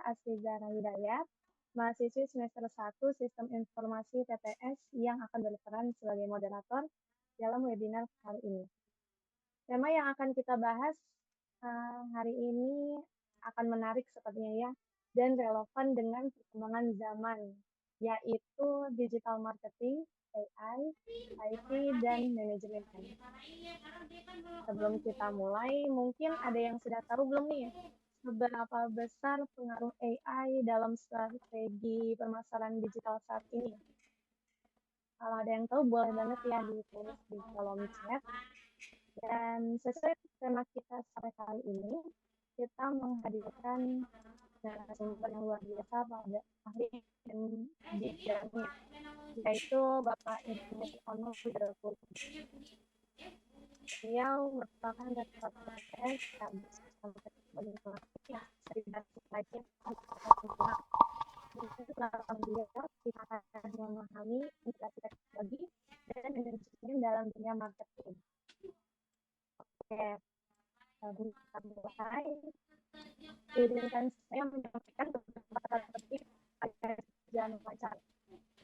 Asri Zahra Hidayat, mahasiswi semester 1 Sistem Informasi TTS yang akan berperan sebagai moderator dalam webinar kali ini. Tema yang akan kita bahas hari ini akan menarik sepertinya ya, dan relevan dengan perkembangan zaman, yaitu digital marketing, AI, IT, dan manajemen. Sebelum kita mulai, mungkin ada yang sudah tahu belum nih, seberapa besar pengaruh AI dalam strategi pemasaran digital saat ini? Kalau ada yang tahu, boleh banget ya ditulis di kolom chat. Dan sesuai tema kita sampai kali ini, kita menghadirkan narasumber yang luar biasa pada ahli dan bidangnya, yaitu Bapak Irfan Ono Widodo. Beliau merupakan Rektor PTS Kampus Informasi Serikat Supply Chain beliau kita akan memahami integrasi teknologi dan manajemen dalam dunia marketing. Oke, sebelum kita mulai, izinkan saya menyampaikan beberapa topik agar jangan lancar.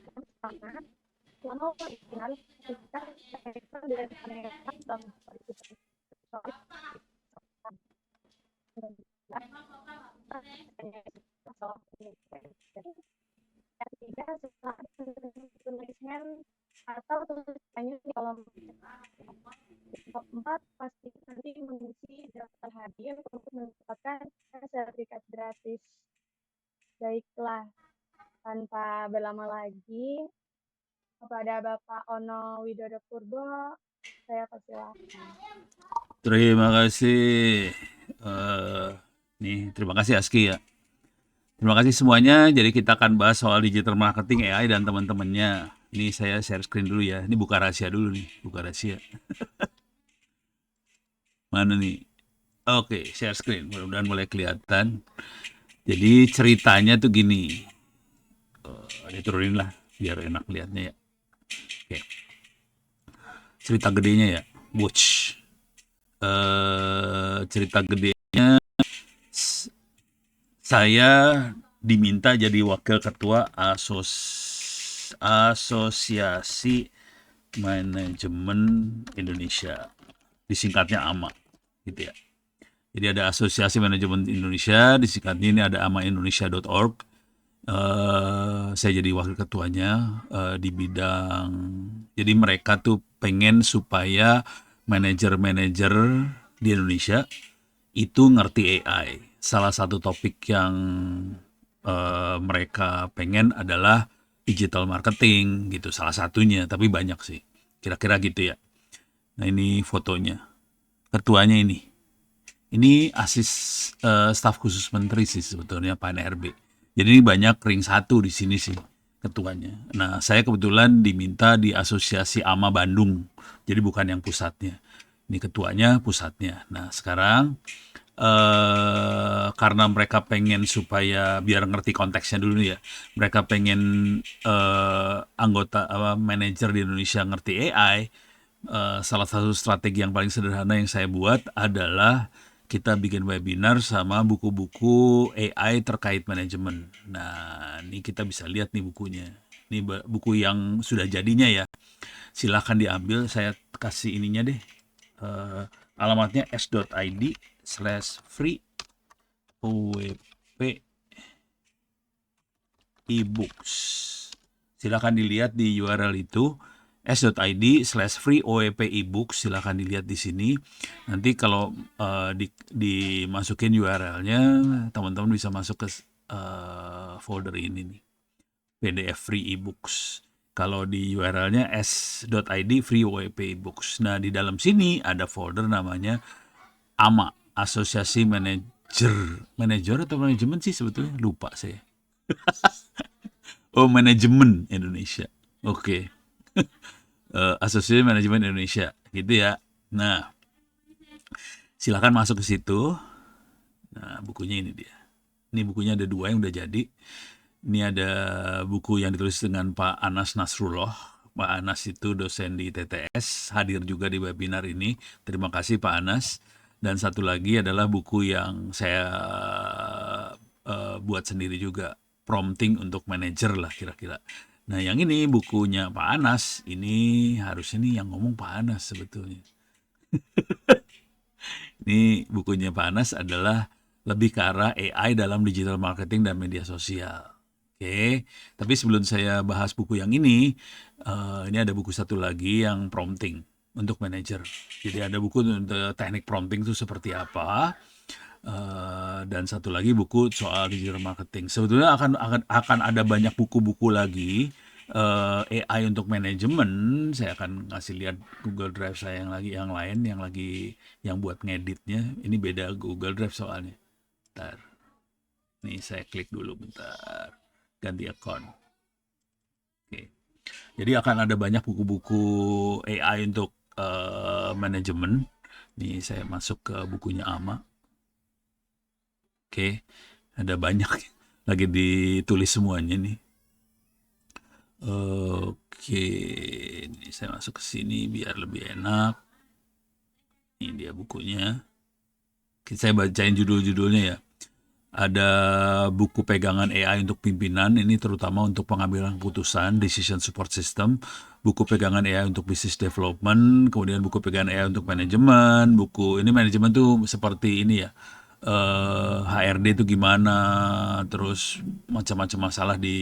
Yang pertama, selama webinar kita akan dengan mereka dalam partisipasi ketiga, setelah tuliskan atau tulisannya di kolom keempat, pasti nanti mengisi daftar hadiah untuk mendapatkan sertifikat gratis. Baiklah, tanpa berlama lagi, kepada Bapak Ono Widodo Purbo, saya persilakan. Terima kasih. Terima kasih Aski ya. Terima kasih semuanya. Jadi kita akan bahas soal digital marketing AI dan teman-temannya. Ini saya share screen dulu ya. Ini buka rahasia dulu nih, buka rahasia. Mana nih? Oke, share screen. Mudah-mudahan mulai kelihatan. Jadi ceritanya tuh gini. Diturunin lah biar enak lihatnya ya. Oke. Cerita gedenya ya. Watch. Cerita gedenya, saya diminta jadi wakil ketua Asosiasi Manajemen Indonesia, disingkatnya AMA, gitu ya. Jadi ada Asosiasi Manajemen Indonesia, disingkatnya ini ada amaindonesia.org. Saya jadi wakil ketuanya di bidang, jadi mereka tuh pengen supaya manajer-manajer di Indonesia itu ngerti AI. Salah satu topik yang mereka pengen adalah digital marketing gitu, salah satunya, tapi banyak sih. Kira-kira gitu ya. Nah ini fotonya. Ketuanya ini. Ini staf khusus menteri sih sebetulnya Pak NRB. Jadi ini banyak ring satu di sini sih ketuanya. Nah saya kebetulan diminta di Asosiasi AMA Bandung. Jadi bukan yang pusatnya. Ini ketuanya, pusatnya. Nah sekarang karena mereka pengen supaya biar ngerti konteksnya dulu ya, mereka pengen anggota manajer di Indonesia ngerti AI. Salah satu strategi yang paling sederhana yang saya buat adalah kita bikin webinar sama buku-buku AI terkait manajemen. Nah, ini kita bisa lihat nih bukunya. Ini buku yang sudah jadinya ya. Silahkan diambil, saya kasih ininya deh. Alamatnya s.id/free OWP ebooks. Silakan dilihat di URL itu s.id/free OWP ebooks. Silakan dilihat di sini. Nanti kalau dimasukin URL-nya, teman-teman bisa masuk ke folder ini nih, PDF free ebooks. Kalau di URL-nya s.id free OWP ebooks. Nah di dalam sini ada folder namanya AMA, Asosiasi Manajer atau Manajemen sih sebetulnya, lupa saya. Oh, Manajemen Indonesia. Oke. Asosiasi Manajemen Indonesia, gitu ya. Nah, silakan masuk ke situ. Nah, bukunya ini dia. Ini bukunya ada 2 yang udah jadi. Ini ada buku yang ditulis dengan Pak Anas Nasrullah. Pak Anas itu dosen di TTS, hadir juga di webinar ini. Terima kasih Pak Anas. Dan satu lagi adalah buku yang saya buat sendiri juga, prompting untuk manajer lah kira-kira. Nah, yang ini bukunya Pak Anas, ini harusnya nih yang ngomong Pak Anas sebetulnya. Ini bukunya Pak Anas adalah lebih ke arah AI dalam digital marketing dan media sosial. Oke, tapi sebelum saya bahas buku yang ini ada buku satu lagi yang prompting untuk manajer. Jadi ada buku untuk teknik prompting itu seperti apa, dan satu lagi buku soal digital marketing. Sebetulnya akan ada banyak buku-buku lagi AI untuk manajemen. Saya akan ngasih lihat Google Drive saya yang buat ngeditnya. Ini beda Google Drive soalnya. Bentar. Nih saya klik dulu bentar. Ganti account. Oke. Jadi akan ada banyak buku-buku AI untuk manajemen. Nih saya masuk ke bukunya Ama. Oke, ada banyak lagi ditulis semuanya nih. Oke, ini saya masuk ke sini biar lebih enak. Ini dia bukunya. Oke, saya bacain judul-judulnya ya. Ada buku pegangan AI untuk pimpinan, ini terutama untuk pengambilan keputusan, decision support system. Buku pegangan AI untuk business development, kemudian buku pegangan AI untuk manajemen. Buku ini manajemen tuh seperti ini ya, HRD itu gimana, terus macam-macam masalah di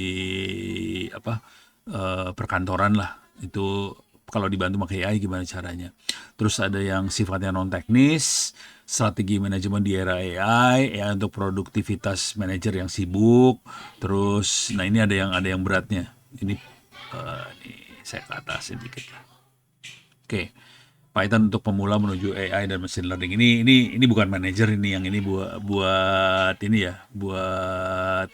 perkantoran lah. Itu kalau dibantu pakai AI gimana caranya. Terus ada yang sifatnya non teknis, strategi manajemen di era AI untuk produktivitas manajer yang sibuk. Terus, nah ini ada yang beratnya. Ini saya ke atas sedikit. Oke, Python untuk pemula menuju AI dan machine learning. Ini bukan manajer ini, yang ini buat ini ya, buat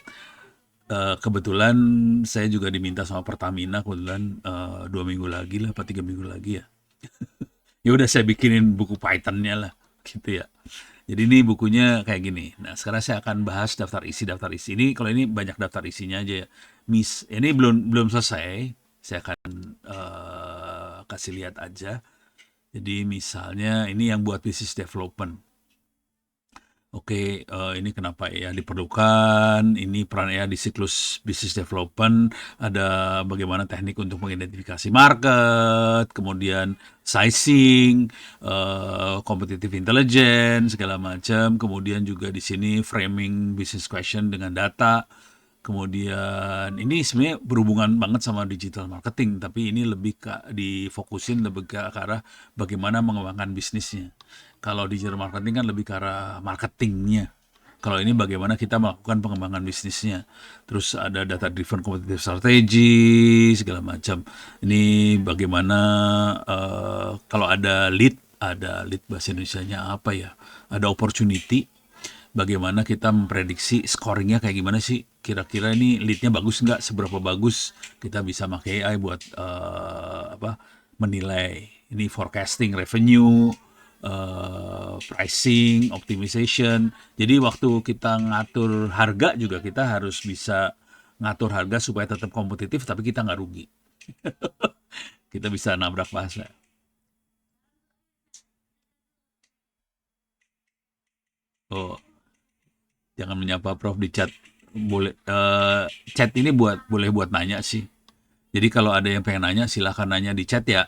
kebetulan saya juga diminta sama Pertamina kebetulan 2 minggu lagi lah, 3 minggu lagi ya. Ya udah saya bikinin buku Python-nya lah, gitu ya. Jadi ini bukunya kayak gini. Nah, sekarang saya akan bahas daftar isi. Ini kalau ini banyak daftar isinya aja ya. Ini belum selesai. Saya akan kasih lihat aja. Jadi misalnya ini yang buat business development. Oke, ini kenapa ya diperlukan, ini peran AI di siklus business development, ada bagaimana teknik untuk mengidentifikasi market, kemudian sizing, competitive intelligence, segala macam, kemudian juga di sini framing business question dengan data, kemudian ini sebenarnya berhubungan banget sama digital marketing, tapi ini difokusin lebih ke arah bagaimana mengembangkan bisnisnya. Kalau digital marketing kan lebih ke arah marketingnya. Kalau ini bagaimana kita melakukan pengembangan bisnisnya. Terus ada data driven competitive strategy, segala macam. Ini bagaimana kalau ada lead bahasa Indonesianya apa ya? Ada opportunity. Bagaimana kita memprediksi scoringnya kayak gimana sih? Kira-kira ini leadnya bagus nggak? Seberapa bagus kita bisa pakai AI buat menilai. Ini forecasting revenue, pricing, optimization. Jadi waktu kita ngatur harga juga kita harus bisa ngatur harga supaya tetap kompetitif tapi kita nggak rugi. Kita bisa nabrak bahasa. Oh, jangan menyapa Prof di chat. Boleh chat ini boleh buat nanya sih. Jadi kalau ada yang pengen nanya silahkan nanya di chat ya.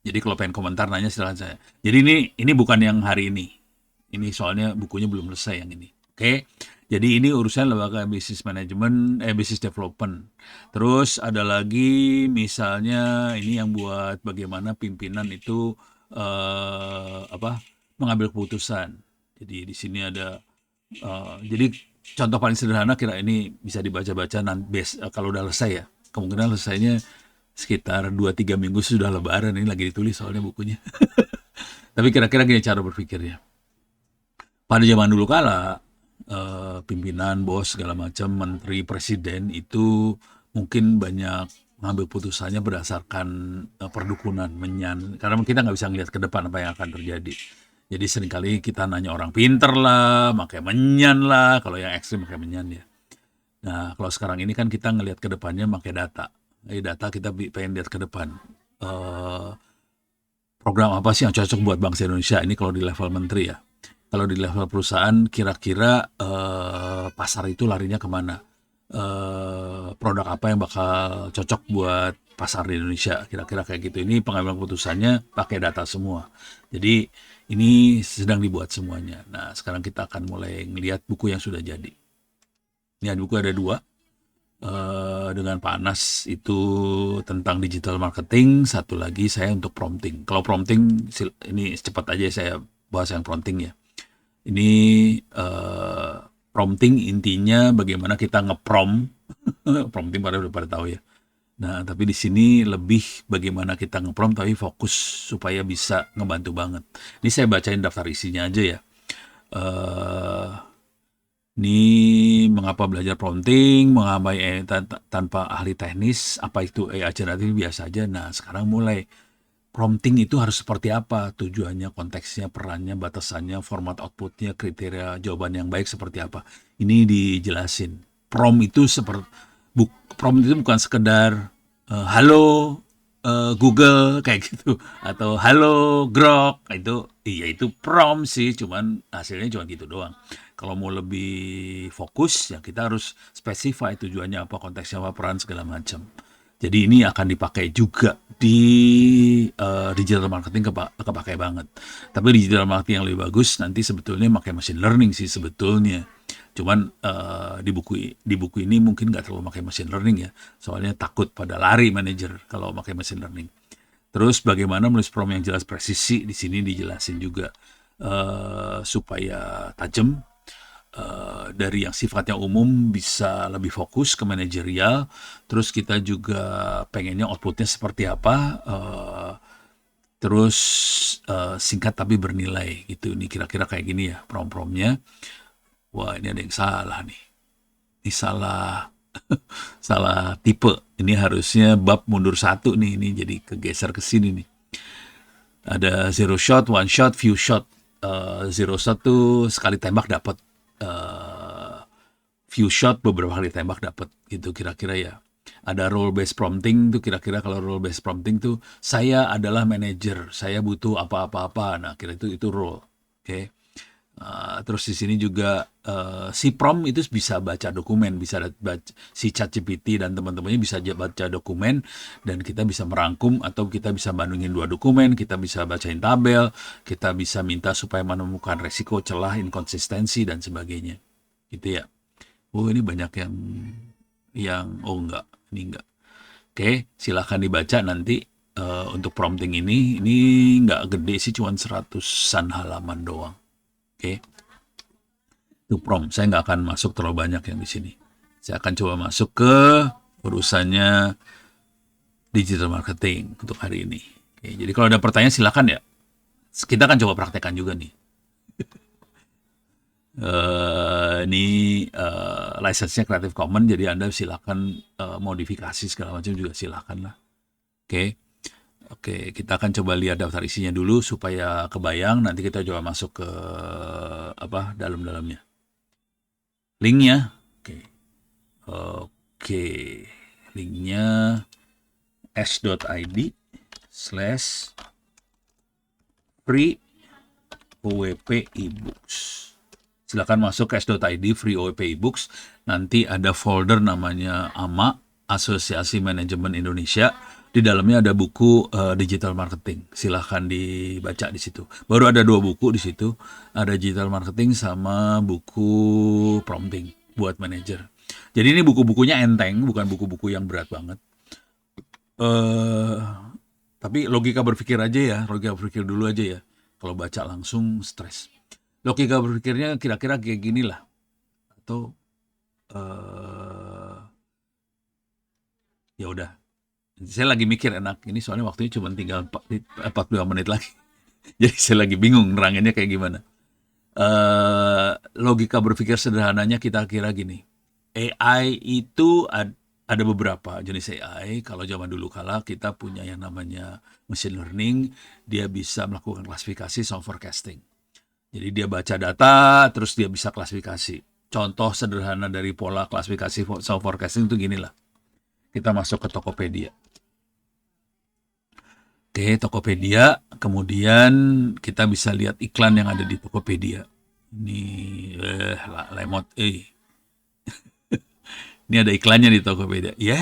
Jadi kalau pengen komentar nanya silahkan saya. Jadi ini bukan yang hari ini. Ini soalnya bukunya belum selesai yang ini. Oke. Jadi ini urusan lembaga business management, business development. Terus ada lagi misalnya ini yang buat bagaimana pimpinan itu mengambil keputusan. Jadi di sini ada jadi contoh paling sederhana kira ini bisa dibaca-baca kalau udah selesai ya. Kemungkinan selesainya sekitar 2-3 minggu sudah lebaran, ini lagi ditulis soalnya bukunya. Tapi kira-kira gini cara berpikirnya. Pada zaman dulu kala, pimpinan, bos, segala macam, menteri, presiden itu mungkin banyak mengambil putusannya berdasarkan perdukunan, menyan. Karena kita nggak bisa ngelihat ke depan apa yang akan terjadi. Jadi seringkali kita nanya orang pinter lah, pakai menyan lah, kalau yang ekstrim pakai menyan ya. Nah, kalau sekarang ini kan kita ngelihat ke depannya pakai data. Data kita pengen lihat ke depan. Program apa sih yang cocok buat bangsa Indonesia? Ini kalau di level menteri ya. kalau di level perusahaan kira-kira pasar itu larinya kemana, produk apa yang bakal cocok buat pasar di Indonesia, kira-kira kayak gitu. Ini pengambilan keputusannya pakai data semua. Jadi ini sedang dibuat semuanya. Nah, sekarang kita akan mulai ngelihat buku yang sudah jadi. Ini buku ada 2, dengan Pak Anas itu tentang digital marketing, satu lagi saya untuk prompting. Kalau prompting ini cepat aja saya bahas yang prompting ya. Ini prompting intinya bagaimana kita nge-prompt. Prompting udah pada tahu ya. Nah, tapi di sini lebih bagaimana kita nge-prompt tapi fokus supaya bisa ngebantu banget. Ini saya bacain daftar isinya aja ya. Ini mengapa belajar prompting, mengapa tanpa ahli teknis, apa itu AI generatif biasa aja. Nah, sekarang mulai prompting itu harus seperti apa, tujuannya, konteksnya, perannya, batasannya, format outputnya, kriteria jawaban yang baik seperti apa. Ini dijelasin. Prompt itu bukan sekedar halo Google kayak gitu, atau halo Grok, itu prompt sih, cuman hasilnya cuma gitu doang. Kalau mau lebih fokus ya kita harus specify tujuannya apa, konteksnya apa, peran segala macam. Jadi ini akan dipakai juga di digital marketing, kepakai banget. Tapi digital marketing yang lebih bagus nanti sebetulnya pakai machine learning sih sebetulnya. Cuman di buku ini mungkin nggak terlalu pakai machine learning ya, soalnya takut pada lari manajer kalau pakai machine learning. Terus bagaimana menulis prompt yang jelas presisi, di sini dijelasin juga supaya tajam. Dari yang sifatnya umum bisa lebih fokus ke manajerial. Terus kita juga pengennya outputnya seperti apa, terus singkat tapi bernilai gitu. Ini kira-kira kayak gini ya prompt-promptnya. Wah, ini ada yang salah nih. Ini salah salah tipe. Ini harusnya bab mundur 1 nih. Ini jadi kegeser ke sini nih. Ada zero shot, one shot, few shot. Zero shot tuh sekali tembak dapat. Few shot beberapa kali tembak dapat gitu kira-kira ya. Ada role based prompting tuh, kira-kira kalau role based prompting tuh saya adalah manajer, saya butuh apa-apa-apa. Nah, kira itu role. Oke. Terus di sini juga si prompt itu bisa baca dokumen, bisa baca, si ChatGPT dan teman-temannya bisa baca dokumen, dan kita bisa merangkum atau kita bisa bandingin 2 dokumen, kita bisa bacain tabel, kita bisa minta supaya menemukan resiko, celah, inkonsistensi dan sebagainya. Gitu ya. Oh, ini banyak yang enggak, ini enggak. Oke, silahkan dibaca nanti. Untuk prompting ini nggak gede sih, cuma 100-an halaman doang. Oke, itu prompt. Saya nggak akan masuk terlalu banyak yang di sini. Saya akan coba masuk ke urusannya digital marketing untuk hari ini. Oke, jadi kalau ada pertanyaan silakan ya. Kita akan coba praktekkan juga nih. Ini license-nya Creative Commons, jadi Anda silakan modifikasi segala macam juga silakan lah. Oke, kita akan coba lihat daftar isinya dulu supaya kebayang. Nanti kita coba masuk ke dalam-dalamnya. Linknya, oke, linknya s.id/free OWP ebooks. Silakan masuk ke s.id free OWP ebooks. Nanti ada folder namanya AMA, Asosiasi Manajemen Indonesia. Di dalamnya ada buku digital marketing. Silahkan dibaca di situ. Baru ada 2 buku di situ. Ada digital marketing sama buku prompting buat manajer. Jadi ini buku-bukunya enteng, bukan buku-buku yang berat banget. Tapi logika berpikir aja ya, logika berpikir dulu aja ya. Kalau baca langsung stres. Logika berpikirnya kira-kira kayak gini lah. Atau ya udah. Saya lagi mikir enak ini soalnya waktunya cuma tinggal 42 menit lagi. Jadi saya lagi bingung neranginnya kayak gimana. Logika berpikir sederhananya kita kira gini. AI itu ada beberapa jenis AI. Kalau zaman dulu kala kita punya yang namanya machine learning, dia bisa melakukan klasifikasi sound forecasting. Jadi dia baca data terus dia bisa klasifikasi. Contoh sederhana dari pola klasifikasi sound forecasting itu ginilah. Kita masuk ke Tokopedia. Oke, Tokopedia. Kemudian kita bisa lihat iklan yang ada di Tokopedia. Ini lemot. Ini ada iklannya di Tokopedia.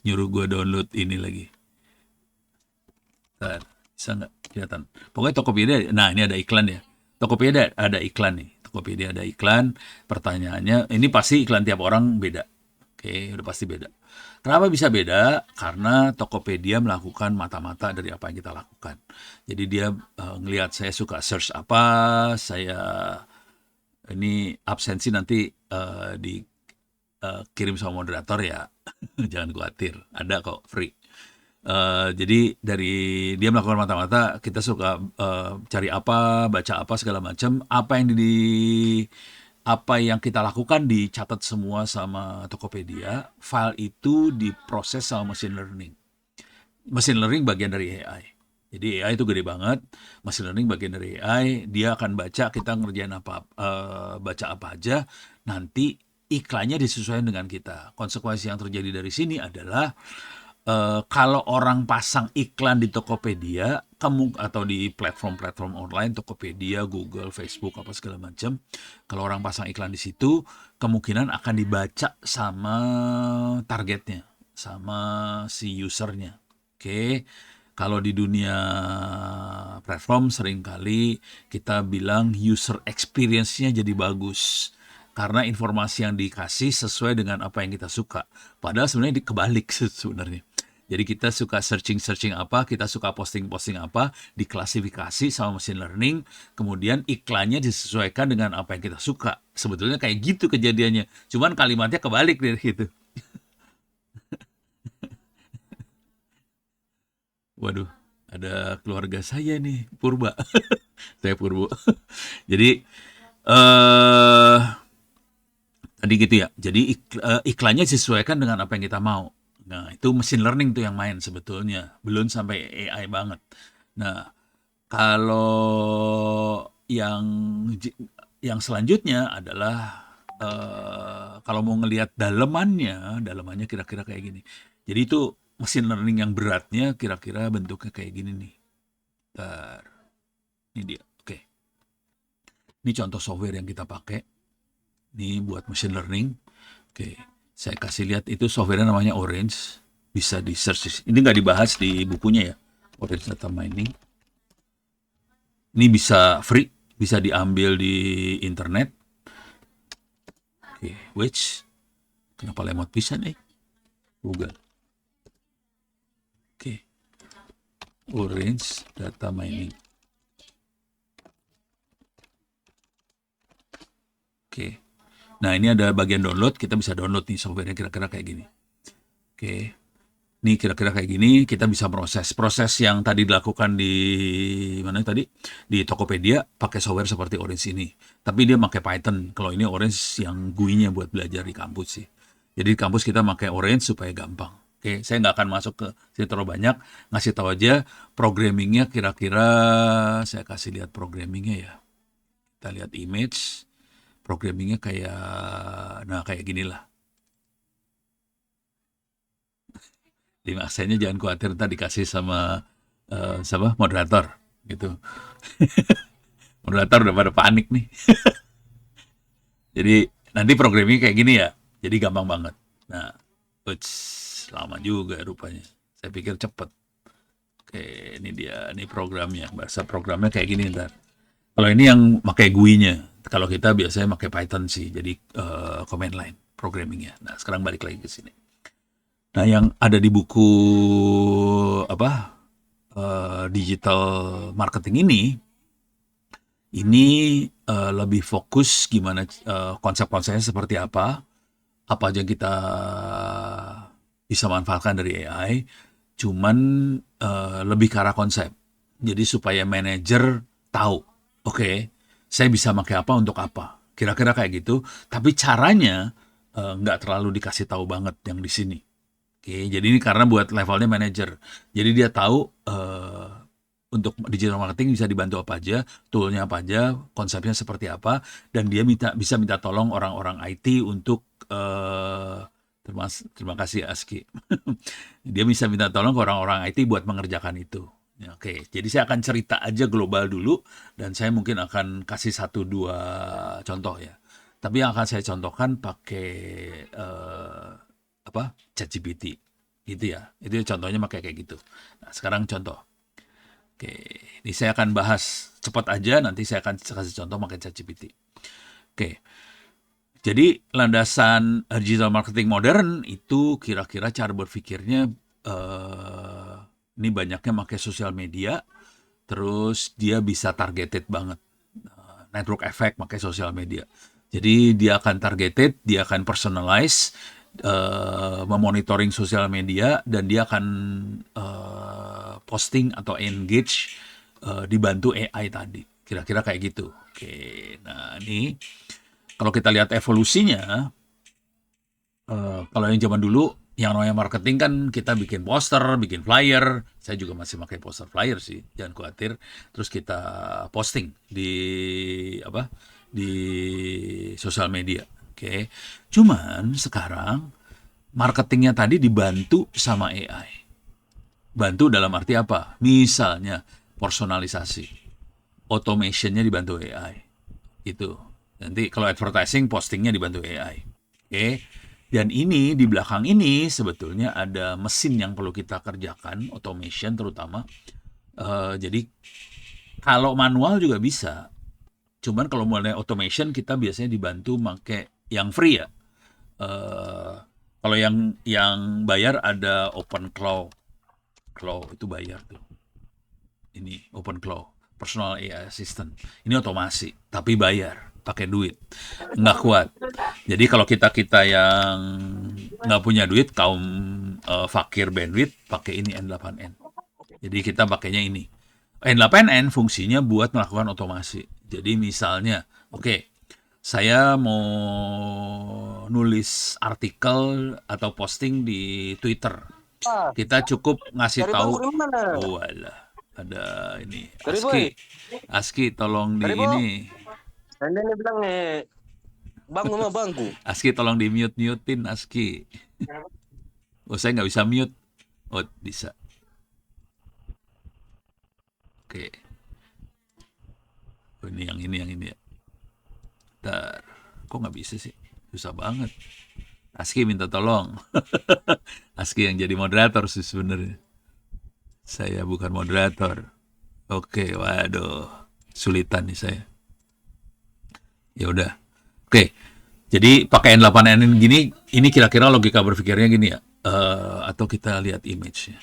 Nyuruh gue download ini lagi. Bentar, bisa nggak kelihatan? Pokoknya Tokopedia. Nah, ini ada iklan ya. Tokopedia ada iklan nih. Tokopedia ada iklan. Pertanyaannya, ini pasti iklan tiap orang beda. Oke, udah pasti beda. Kenapa bisa beda? Karena Tokopedia melakukan mata-mata dari apa yang kita lakukan. Jadi dia ngelihat saya suka search apa, saya ini absensi nanti dikirim sama moderator ya. Jangan khawatir, ada kok free. Jadi dari dia melakukan mata-mata, kita suka cari apa, baca apa segala macam, apa yang kita lakukan dicatat semua sama Tokopedia, file itu diproses sama machine learning. Machine learning bagian dari AI. Jadi AI itu gede banget, machine learning bagian dari AI, dia akan baca kita ngerjain baca apa aja, nanti iklannya disesuaikan dengan kita. Konsekuensi yang terjadi dari sini adalah kalau orang pasang iklan di Tokopedia atau di platform-platform online, Tokopedia, Google, Facebook, apa segala macam, kalau orang pasang iklan di situ, kemungkinan akan dibaca sama targetnya, sama si usernya. Oke, kalau di dunia platform seringkali kita bilang user experience-nya jadi bagus karena informasi yang dikasih sesuai dengan apa yang kita suka. Padahal sebenarnya kebalik sebenarnya. Jadi kita suka searching apa, kita suka posting apa, diklasifikasi sama machine learning, kemudian iklannya disesuaikan dengan apa yang kita suka. Sebetulnya kayak gitu kejadiannya. Cuman kalimatnya kebalik dari gitu. Waduh, ada keluarga saya nih, Purba. Saya Purbo. Jadi eh tadi gitu ya. Jadi iklannya disesuaikan dengan apa yang kita mau. Nah, itu machine learning tuh yang main sebetulnya. Belum sampai AI banget. Nah, kalau yang selanjutnya adalah kalau mau ngelihat dalemannya kira-kira kayak gini. Jadi itu machine learning yang beratnya kira-kira bentuknya kayak gini nih. Bentar. Ini dia. Oke. Ini contoh software yang kita pakai. Ini buat machine learning. Oke. Saya kasih lihat itu software namanya Orange. Bisa di search. Ini nggak dibahas di bukunya ya. Orange Data Mining. Ini bisa free. Bisa diambil di internet. Oke. Which. Kenapa lemot pisan Google. Oke. Orange Data Mining. Oke. Nah, ini ada bagian download. Kita bisa download nih softwarenya kira-kira kayak gini. Oke. Ini kira-kira kayak gini, kita bisa proses yang tadi dilakukan di mana tadi di Tokopedia pakai software seperti Orange ini. Tapi dia pakai Python. Kalau ini Orange yang GUI-nya buat belajar di kampus sih. Jadi di kampus kita pakai Orange supaya gampang. Oke, saya nggak akan masuk ke sini terlalu banyak, ngasih tahu aja programmingnya kira-kira saya kasih lihat programmingnya ya. Kita lihat image, programmingnya kayak gini lah. 5 aksennya jangan khawatir ntar dikasih sama moderator gitu. Moderator udah pada panik nih. Jadi nanti programming kayak gini ya. Jadi gampang banget. Nah, lama juga rupanya. Saya pikir cepet. Oke, ini dia. Ini programnya. Bahasa programnya kayak gini ntar. Kalau ini yang pakai GUI-nya. Kalau kita biasanya pakai Python sih. Jadi command line programmingnya. Nah, sekarang balik lagi ke sini. Nah, yang ada di buku digital marketing ini lebih fokus gimana konsep-konsepnya seperti apa aja yang kita bisa manfaatkan dari AI, cuman lebih ke arah konsep. Jadi supaya manajer tahu, oke, saya bisa pakai apa untuk apa. Kira-kira kayak gitu, tapi caranya nggak terlalu dikasih tahu banget yang di sini. Oke, jadi ini karena buat levelnya manajer. Jadi dia tahu untuk digital marketing bisa dibantu apa aja, toolnya apa aja, konsepnya seperti apa, dan dia bisa minta tolong orang-orang IT untuk terima kasih Aski. Dia bisa minta tolong ke orang-orang IT buat mengerjakan itu. Ya, oke, jadi saya akan cerita aja global dulu dan saya mungkin akan kasih satu dua contoh ya. Tapi yang akan saya contohkan pakai apa? ChatGPT gitu ya. Itu contohnya pakai kayak gitu. Nah, sekarang contoh. Oke, ini saya akan bahas cepat aja, nanti saya akan kasih contoh pakai ChatGPT. Oke, jadi landasan digital marketing modern itu kira-kira cara berpikirnya ini banyaknya pakai sosial media, terus dia bisa targeted banget. Network effect pakai sosial media. Jadi dia akan targeted, dia akan personalize, memonitoring sosial media dan dia akan posting atau engage dibantu AI tadi. Kira-kira kayak gitu. Oke, nah ini kalau kita lihat evolusinya, kalau yang zaman dulu, yang namanya marketing kan kita bikin poster, bikin flyer. Saya juga masih pakai poster flyer sih, jangan khawatir. Terus kita posting di apa? Di sosial media. Oke. Cuman sekarang marketingnya tadi dibantu sama AI. Bantu dalam arti apa? Misalnya personalisasi, automationnya dibantu AI. Itu. Nanti kalau advertising postingnya dibantu AI. Oke. Dan ini di belakang ini sebetulnya ada mesin yang perlu kita kerjakan, automation terutama. Jadi kalau manual juga bisa. Cuman kalau mulai automation kita biasanya dibantu pakai yang free ya. Eh, Kalau yang bayar ada OpenClaw. Claw itu bayar tuh. Ini OpenClaw, personal AI assistant. Ini otomasi, tapi bayar, pakai duit. Nggak kuat. Jadi kalau kita yang nggak punya duit, kaum fakir bandwidth, pakai ini N8N. Jadi kita pakainya ini. N8N fungsinya buat melakukan otomasi. Jadi misalnya, oke, saya mau nulis artikel atau posting di Twitter. Ah, Kita cukup ngasih cari bangku tahu, di mana? oh alah, ada ini, Cari boy, ASCII tolong cari di bo. ini, Anda ini bilang nih, bangku mah bangku. ASCII tolong di mute-mutein ASCII. Oh saya nggak bisa mute, oh bisa, oke. Oh, ini yang ini ya. Bentar, kok nggak bisa sih? Susah banget. ASCII minta tolong. ASCII yang jadi moderator sih sebenarnya. Saya bukan moderator. Oke, waduh, sulitan nih saya. Ya udah. Oke. Jadi pakai N8N gini, ini kira-kira logika berpikirnya gini ya. Atau kita lihat image-nya.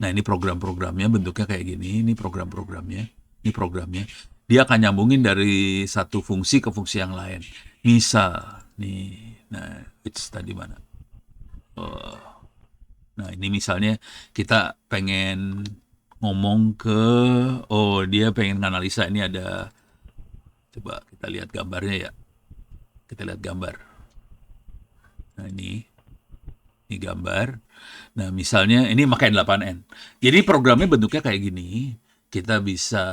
Nah, ini program-programnya bentuknya kayak gini, ini program-programnya, ini programnya. Dia akan nyambungin dari satu fungsi ke fungsi yang lain. Misal, nih, nah, it's tadi mana? Nah, ini misalnya kita pengen ngomong ke, oh dia pengen nganalisa, ini ada, coba kita lihat gambarnya ya. Kita lihat gambar. Nah, ini gambar. Nah, misalnya ini pakai 8N. Jadi programnya bentuknya kayak gini. Kita bisa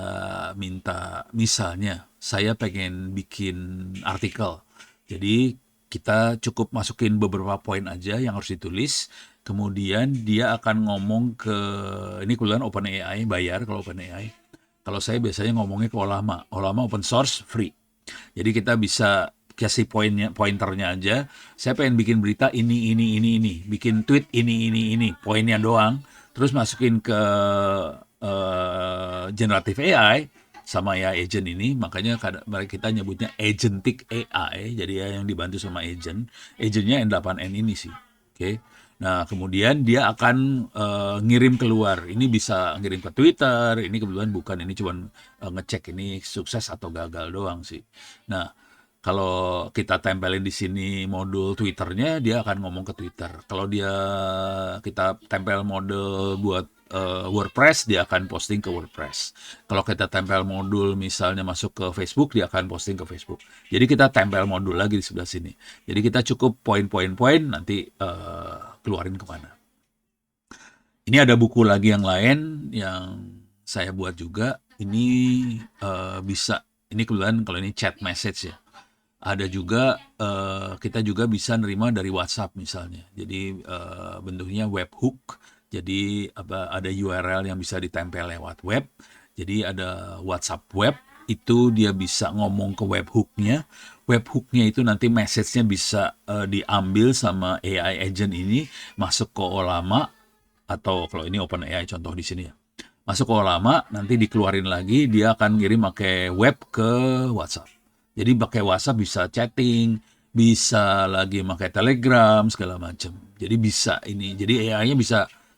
minta, misalnya saya pengen bikin artikel. Jadi kita cukup masukin beberapa poin aja yang harus ditulis. Kemudian dia akan ngomong ke, ini kebetulan OpenAI, bayar kalau OpenAI. Kalau saya biasanya ngomongnya ke Olama. Olama open source, free. Jadi kita bisa kasih pointernya aja. Saya pengen bikin berita ini. Bikin tweet ini. Poinnya doang. Terus masukin ke generative AI sama ya agent ini. Makanya kita nyebutnya agentic AI. Jadi ya yang dibantu sama agent. Agentnya N8N ini sih. Oke. Nah, kemudian dia akan ngirim keluar. Ini bisa ngirim ke Twitter. Ini kebetulan bukan. Ini cuma ngecek ini sukses atau gagal doang sih. Nah, kalau kita tempelin di sini modul Twitternya, dia akan ngomong ke Twitter. Kalau kita tempel modul buat WordPress, dia akan posting ke WordPress. Kalau kita tempel modul misalnya masuk ke Facebook, dia akan posting ke Facebook. Jadi kita tempel modul lagi di sebelah sini. Jadi kita cukup poin-poin-poin, nanti keluarin kemana. Ini ada buku lagi yang lain yang saya buat juga. Ini bisa, ini kebetulan kalau ini chat message ya. Ada juga kita juga bisa nerima dari WhatsApp misalnya. Jadi bentuknya webhook. Jadi ada URL yang bisa ditempel lewat web. Jadi ada WhatsApp web, itu dia bisa ngomong ke webhook-nya. Webhook-nya itu nanti message-nya bisa diambil sama AI agent ini, masuk ke Olama, atau kalau ini OpenAI contoh di sini ya. Masuk ke Olama, nanti dikeluarin lagi, dia akan ngirim pakai web ke WhatsApp. Jadi pakai WhatsApp bisa chatting, bisa lagi pakai Telegram segala macam. Jadi bisa ini. Jadi AI-nya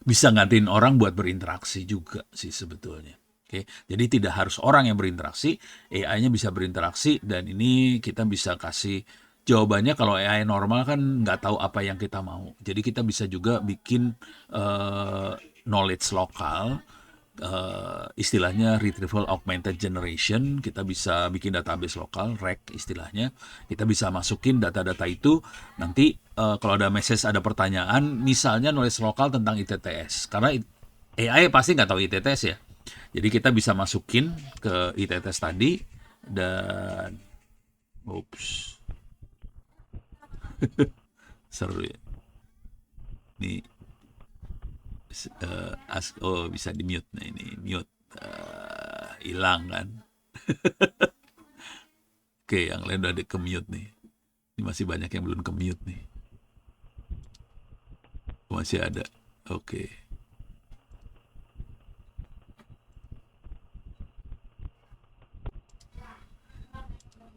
bisa gantiin orang buat berinteraksi juga sih sebetulnya. Oke, jadi tidak harus orang yang berinteraksi, AI-nya bisa berinteraksi, dan ini kita bisa kasih jawabannya. Kalau AI normal kan nggak tahu apa yang kita mau. Jadi kita bisa juga bikin knowledge lokal, istilahnya retrieval augmented generation. Kita bisa bikin database lokal, RAG istilahnya. Kita bisa masukin data-data itu. Nanti kalau ada message, ada pertanyaan, misalnya knowledge lokal tentang ITTS. Karena AI pasti nggak tahu ITTS ya. Jadi kita bisa masukin ke ITTS tadi, dan seru ya. Ini bisa di mute. Nah ini mute, hilang kan. Oke, yang lain udah ada ke mute nih. Ini masih banyak yang belum ke mute nih. Masih ada. Oke.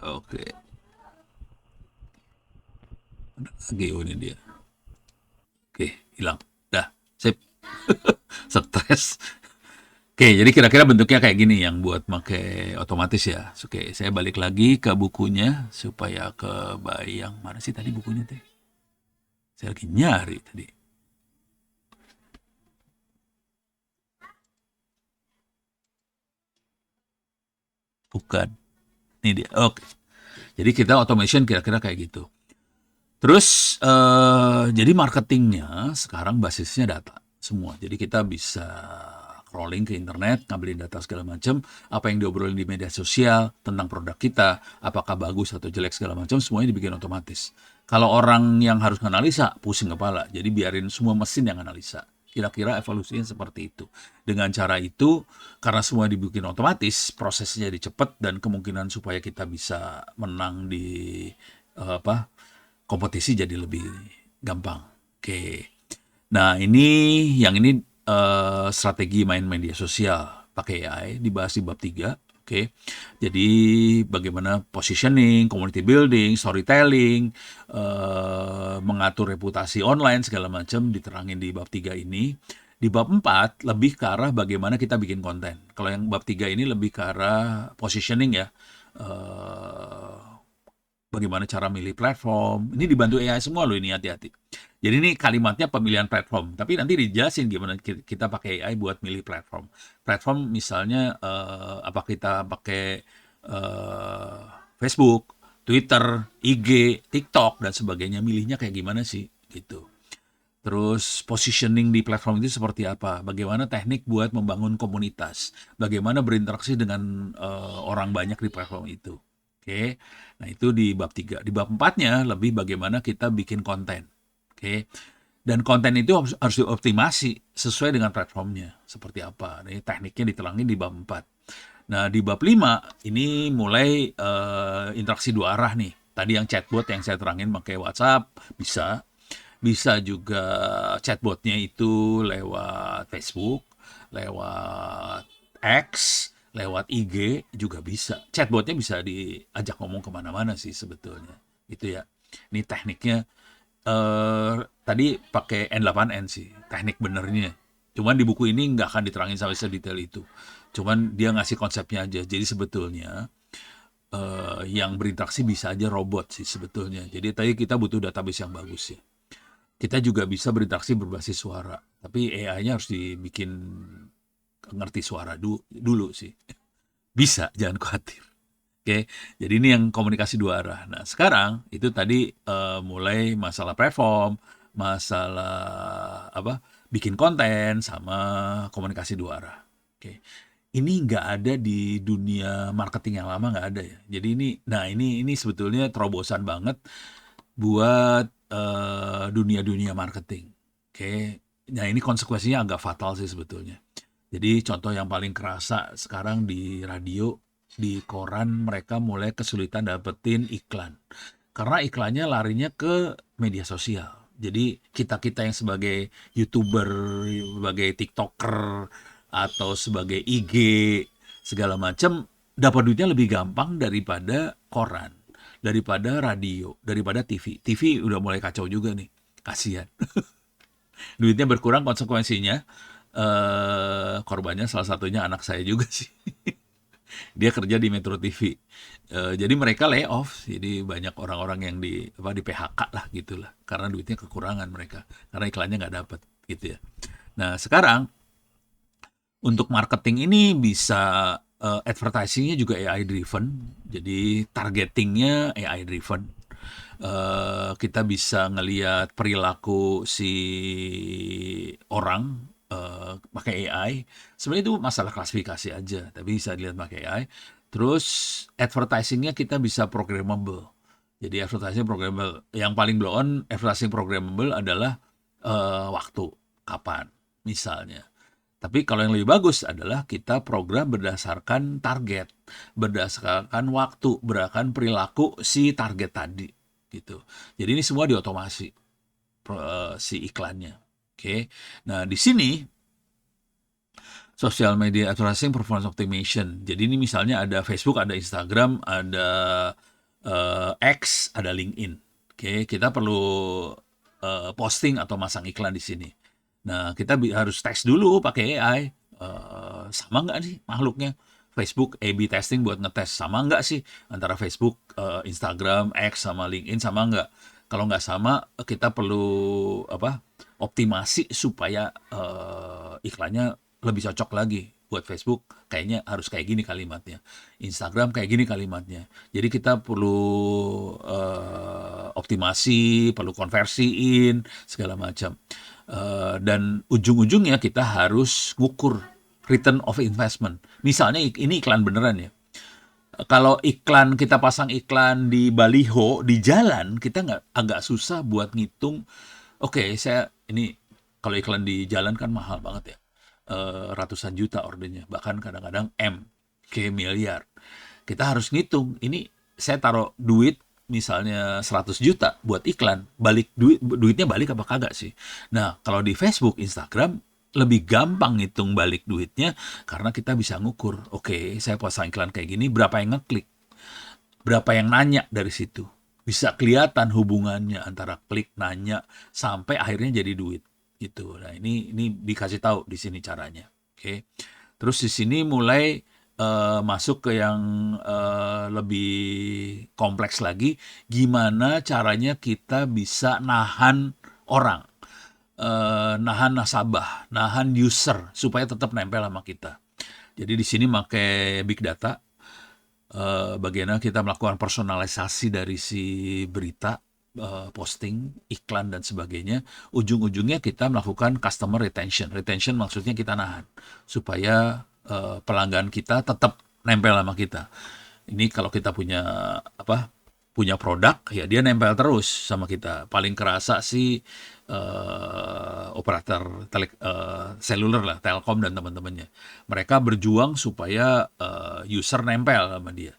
Oke. Lagi ini dia. Oke, hilang. Dah, sip. Stres. Oke, jadi kira-kira bentuknya kayak gini yang buat pakai otomatis ya. Oke, saya balik lagi ke bukunya supaya kebayang. Mana sih tadi bukunya teh? Saya lagi nyari tadi. Bukan. Ini dia. Oke. Jadi kita automation kira-kira kayak gitu. Terus jadi marketingnya sekarang basisnya data semua. Jadi kita bisa crawling ke internet, ngambilin data segala macam, apa yang diobrolin di media sosial tentang produk kita, apakah bagus atau jelek segala macam, semuanya dibikin otomatis. Kalau orang yang harus analisa, pusing kepala. Jadi biarin semua mesin yang analisa. Kira-kira evolusinya seperti itu. Dengan cara itu, karena semua dibikin otomatis, prosesnya jadi cepat, dan kemungkinan supaya kita bisa menang di kompetisi jadi lebih gampang. Oke. Nah, yang ini strategi main media sosial pakai AI, dibahas di bab 3. Oke. Jadi bagaimana positioning, community building, storytelling, mengatur reputasi online segala macam diterangin di bab 3 ini. Di bab 4 lebih ke arah bagaimana kita bikin konten. Kalau yang bab 3 ini lebih ke arah positioning ya. Bagaimana cara milih platform. Ini dibantu AI semua loh ini, hati-hati. Jadi ini kalimatnya pemilihan platform, tapi nanti dijelasin gimana kita pakai AI buat milih platform. Platform misalnya apa kita pakai Facebook, Twitter, IG, TikTok dan sebagainya, milihnya kayak gimana sih gitu. Terus positioning di platform itu seperti apa? Bagaimana teknik buat membangun komunitas? Bagaimana berinteraksi dengan orang banyak di platform itu? Oke. Nah, itu di bab 3. Di bab 4-nya lebih bagaimana kita bikin konten. Oke. Dan konten itu harus dioptimasi sesuai dengan platformnya. Seperti apa? Ini tekniknya diterangin di bab 4. Nah, di bab 5 ini mulai interaksi dua arah nih. Tadi yang chatbot yang saya terangin pakai WhatsApp bisa. Bisa juga chatbotnya itu lewat Facebook, lewat X, lewat IG juga bisa. Chatbotnya bisa diajak ngomong kemana-mana sih sebetulnya. Itu ya. Ini tekniknya tadi pakai N8N sih, teknik benernya. Cuman di buku ini nggak akan diterangin sampai sedetail itu. Cuman dia ngasih konsepnya aja. Jadi sebetulnya yang berinteraksi bisa aja robot sih sebetulnya. Jadi tadi kita butuh database yang bagus ya. Kita juga bisa berinteraksi berbasis suara. Tapi AI-nya harus dibikin ngerti suara dulu sih. Bisa, jangan khawatir. Oke, jadi ini yang komunikasi dua arah. Nah, sekarang itu tadi mulai masalah platform, masalah bikin konten, sama komunikasi dua arah. Oke, ini nggak ada di dunia marketing yang lama, nggak ada ya. Jadi ini sebetulnya terobosan banget buat dunia-dunia marketing. Oke, Nah, ini konsekuensinya agak fatal sih sebetulnya. Jadi contoh yang paling kerasa sekarang di radio, di koran mereka mulai kesulitan dapetin iklan. Karena iklannya larinya ke media sosial. Jadi kita-kita yang sebagai YouTuber, sebagai TikToker, atau sebagai IG, segala macam, dapat duitnya lebih gampang daripada koran, daripada radio, daripada TV. TV udah mulai kacau juga nih, kasihan. Duitnya berkurang, konsekuensinya korbannya salah satunya anak saya juga sih. Dia kerja di Metro TV. Jadi mereka layoff, jadi banyak orang-orang yang di PHK lah gitulah, karena duitnya kekurangan mereka, karena iklannya nggak dapat gitu ya. Nah sekarang untuk marketing ini bisa advertisingnya juga AI driven, jadi targetingnya AI driven. Kita bisa ngelihat perilaku si orang pakai AI. Sebenarnya itu masalah klasifikasi aja, tapi bisa dilihat pakai AI. Terus advertisingnya kita bisa programmable. Jadi advertising programmable. Yang paling blow on advertising programmable adalah waktu, kapan, misalnya. Tapi kalau yang lebih bagus adalah kita program berdasarkan target, berdasarkan waktu, berdasarkan perilaku si target tadi, gitu. Jadi ini semua diotomasi si iklannya. Oke. Nah, di sini social media advertising performance optimization. Jadi ini misalnya ada Facebook, ada Instagram, ada X, ada LinkedIn. Oke, kita perlu posting atau masang iklan di sini. Nah, kita harus tes dulu pakai AI. Sama nggak sih makhluknya? Facebook A/B testing buat ngetes sama nggak sih antara Facebook, Instagram, X sama LinkedIn, sama nggak? Kalau nggak sama, kita perlu optimasi supaya iklannya lebih cocok lagi. Buat Facebook kayaknya harus kayak gini kalimatnya, Instagram kayak gini kalimatnya. Jadi kita perlu optimasi, perlu konversiin segala macam. Dan ujung-ujungnya kita harus ngukur return of investment. Misalnya ini iklan beneran ya. Kalau iklan kita pasang iklan di baliho di jalan, kita agak susah buat ngitung. Oke, saya ini kalau iklan di jalan kan mahal banget ya, ratusan juta ordernya, bahkan kadang-kadang miliar. Kita harus ngitung. Ini saya taruh duit misalnya 100 juta buat iklan, duitnya balik apa kagak sih? Nah, kalau di Facebook, Instagram lebih gampang ngitung balik duitnya karena kita bisa ngukur. Oke, saya pasang iklan kayak gini, berapa yang ngeklik? Berapa yang nanya dari situ? Bisa kelihatan hubungannya antara klik, nanya, sampai akhirnya jadi duit gitu. Nah, ini dikasih tahu di sini caranya. Oke. Terus di sini mulai masuk ke yang lebih kompleks lagi, gimana caranya kita bisa nahan orang, nahan nasabah, nahan user supaya tetap nempel sama kita. Jadi di sini pakai big data, bagaimana kita melakukan personalisasi dari si berita, posting, iklan dan sebagainya. Ujung-ujungnya kita melakukan customer retention. Retention maksudnya kita nahan supaya pelanggan kita tetap nempel sama kita. Ini kalau kita punya produk, ya dia nempel terus sama kita. Paling kerasa sih operator seluler lah, Telkom dan teman-temannya. Mereka berjuang supaya user nempel sama dia.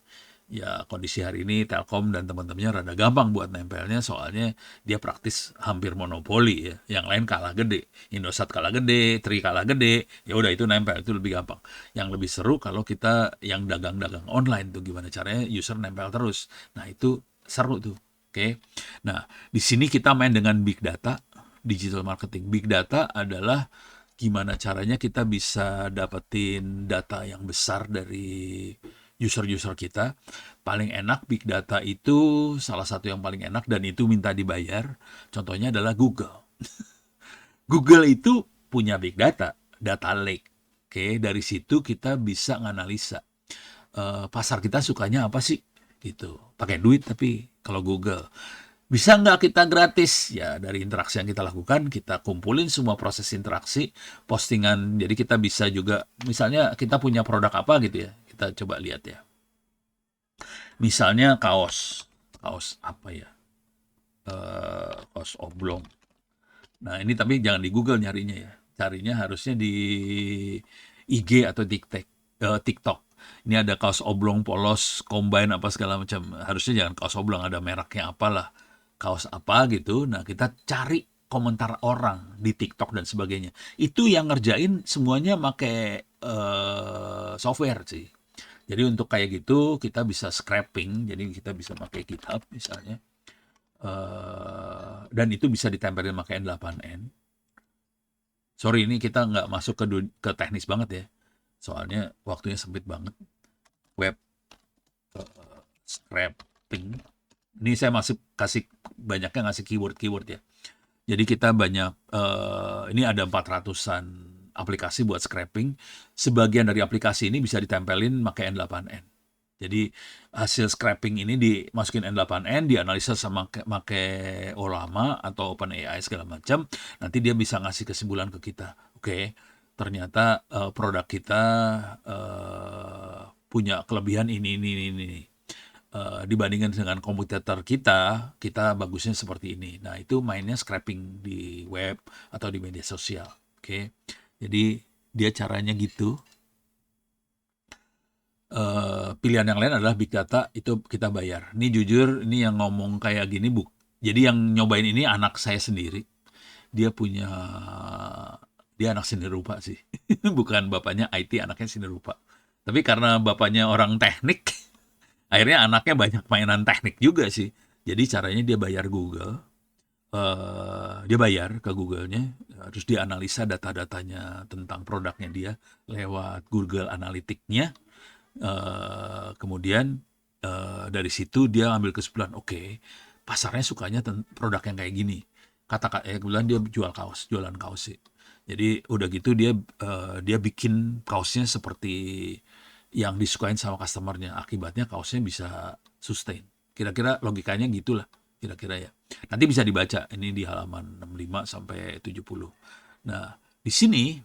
Ya kondisi hari ini Telkom dan teman-temannya rada gampang buat nempelnya, soalnya dia praktis hampir monopoli ya. Yang lain kalah gede, Indosat kalah gede, Tri kalah gede, ya udah itu nempel, itu lebih gampang. Yang lebih seru kalau kita yang dagang-dagang online tuh gimana caranya user nempel terus. Nah itu seru tuh. Oke. Nah di sini kita main dengan big data, digital marketing. Big data adalah gimana caranya kita bisa dapetin data yang besar dari user-user kita. Paling enak big data itu, salah satu yang paling enak dan itu minta dibayar, contohnya adalah Google. Google itu punya big data, data lake. Oke, dari situ kita bisa nganalisa pasar kita sukanya apa sih gitu. Pakai duit tapi kalau Google. Bisa nggak kita gratis? Ya dari interaksi yang kita lakukan, kita kumpulin semua proses interaksi, postingan. Jadi kita bisa juga, misalnya kita punya produk apa gitu ya, kita coba lihat ya. Misalnya kaos apa ya? Kaos oblong. Nah, ini tapi jangan di Google nyarinya ya. Carinya harusnya di IG atau TikTok. Ini ada kaos oblong polos, combine apa segala macam. Harusnya jangan kaos oblong, ada mereknya apalah. Kaos apa gitu. Nah, kita cari komentar orang di TikTok dan sebagainya. Itu yang ngerjain semuanya pakai software sih. Jadi untuk kayak gitu kita bisa scraping, jadi kita bisa pakai GitHub misalnya. Dan itu bisa ditempelin pakai N8N. Sorry, ini kita nggak masuk ke teknis banget ya. Soalnya waktunya sempit banget. Web scraping. Ini saya masih banyaknya ngasih keyword-keyword ya. Jadi kita banyak, ini ada 400-an aplikasi buat scraping. Sebagian dari aplikasi ini bisa ditempelin pakai N8N. Jadi hasil scraping ini dimasukin N8N, dianalisa sama pakai Olama atau OpenAI segala macam. Nanti dia bisa ngasih kesimpulan ke kita. Oke, ternyata produk kita punya kelebihan ini. Dibandingkan dengan kompetitor kita bagusnya seperti ini. Nah, itu mainnya scraping di web atau di media sosial. Oke, jadi dia caranya gitu. Pilihan yang lain adalah big data, itu kita bayar. Ini jujur, ini yang ngomong kayak gini jadi yang nyobain ini anak saya sendiri. Dia anak seni rupa sih. Bukan bapaknya IT, anaknya seni rupa. Tapi karena bapaknya orang teknik, akhirnya anaknya banyak mainan teknik juga sih. Jadi caranya dia bayar Google. Dia bayar ke Google-nya, terus dia analisa data-datanya tentang produknya dia lewat Google Analytics-nya. Kemudian dari situ dia ambil kesimpulan, oke, pasarnya sukanya produk yang kayak gini. Kebetulan dia jualan kaos sih. Jadi udah gitu dia bikin kaosnya seperti yang disukain sama customernya. Akibatnya kaosnya bisa sustain. Kira-kira logikanya gitulah, kira-kira ya. Nanti bisa dibaca ini di halaman 65 sampai 70. Nah, di sini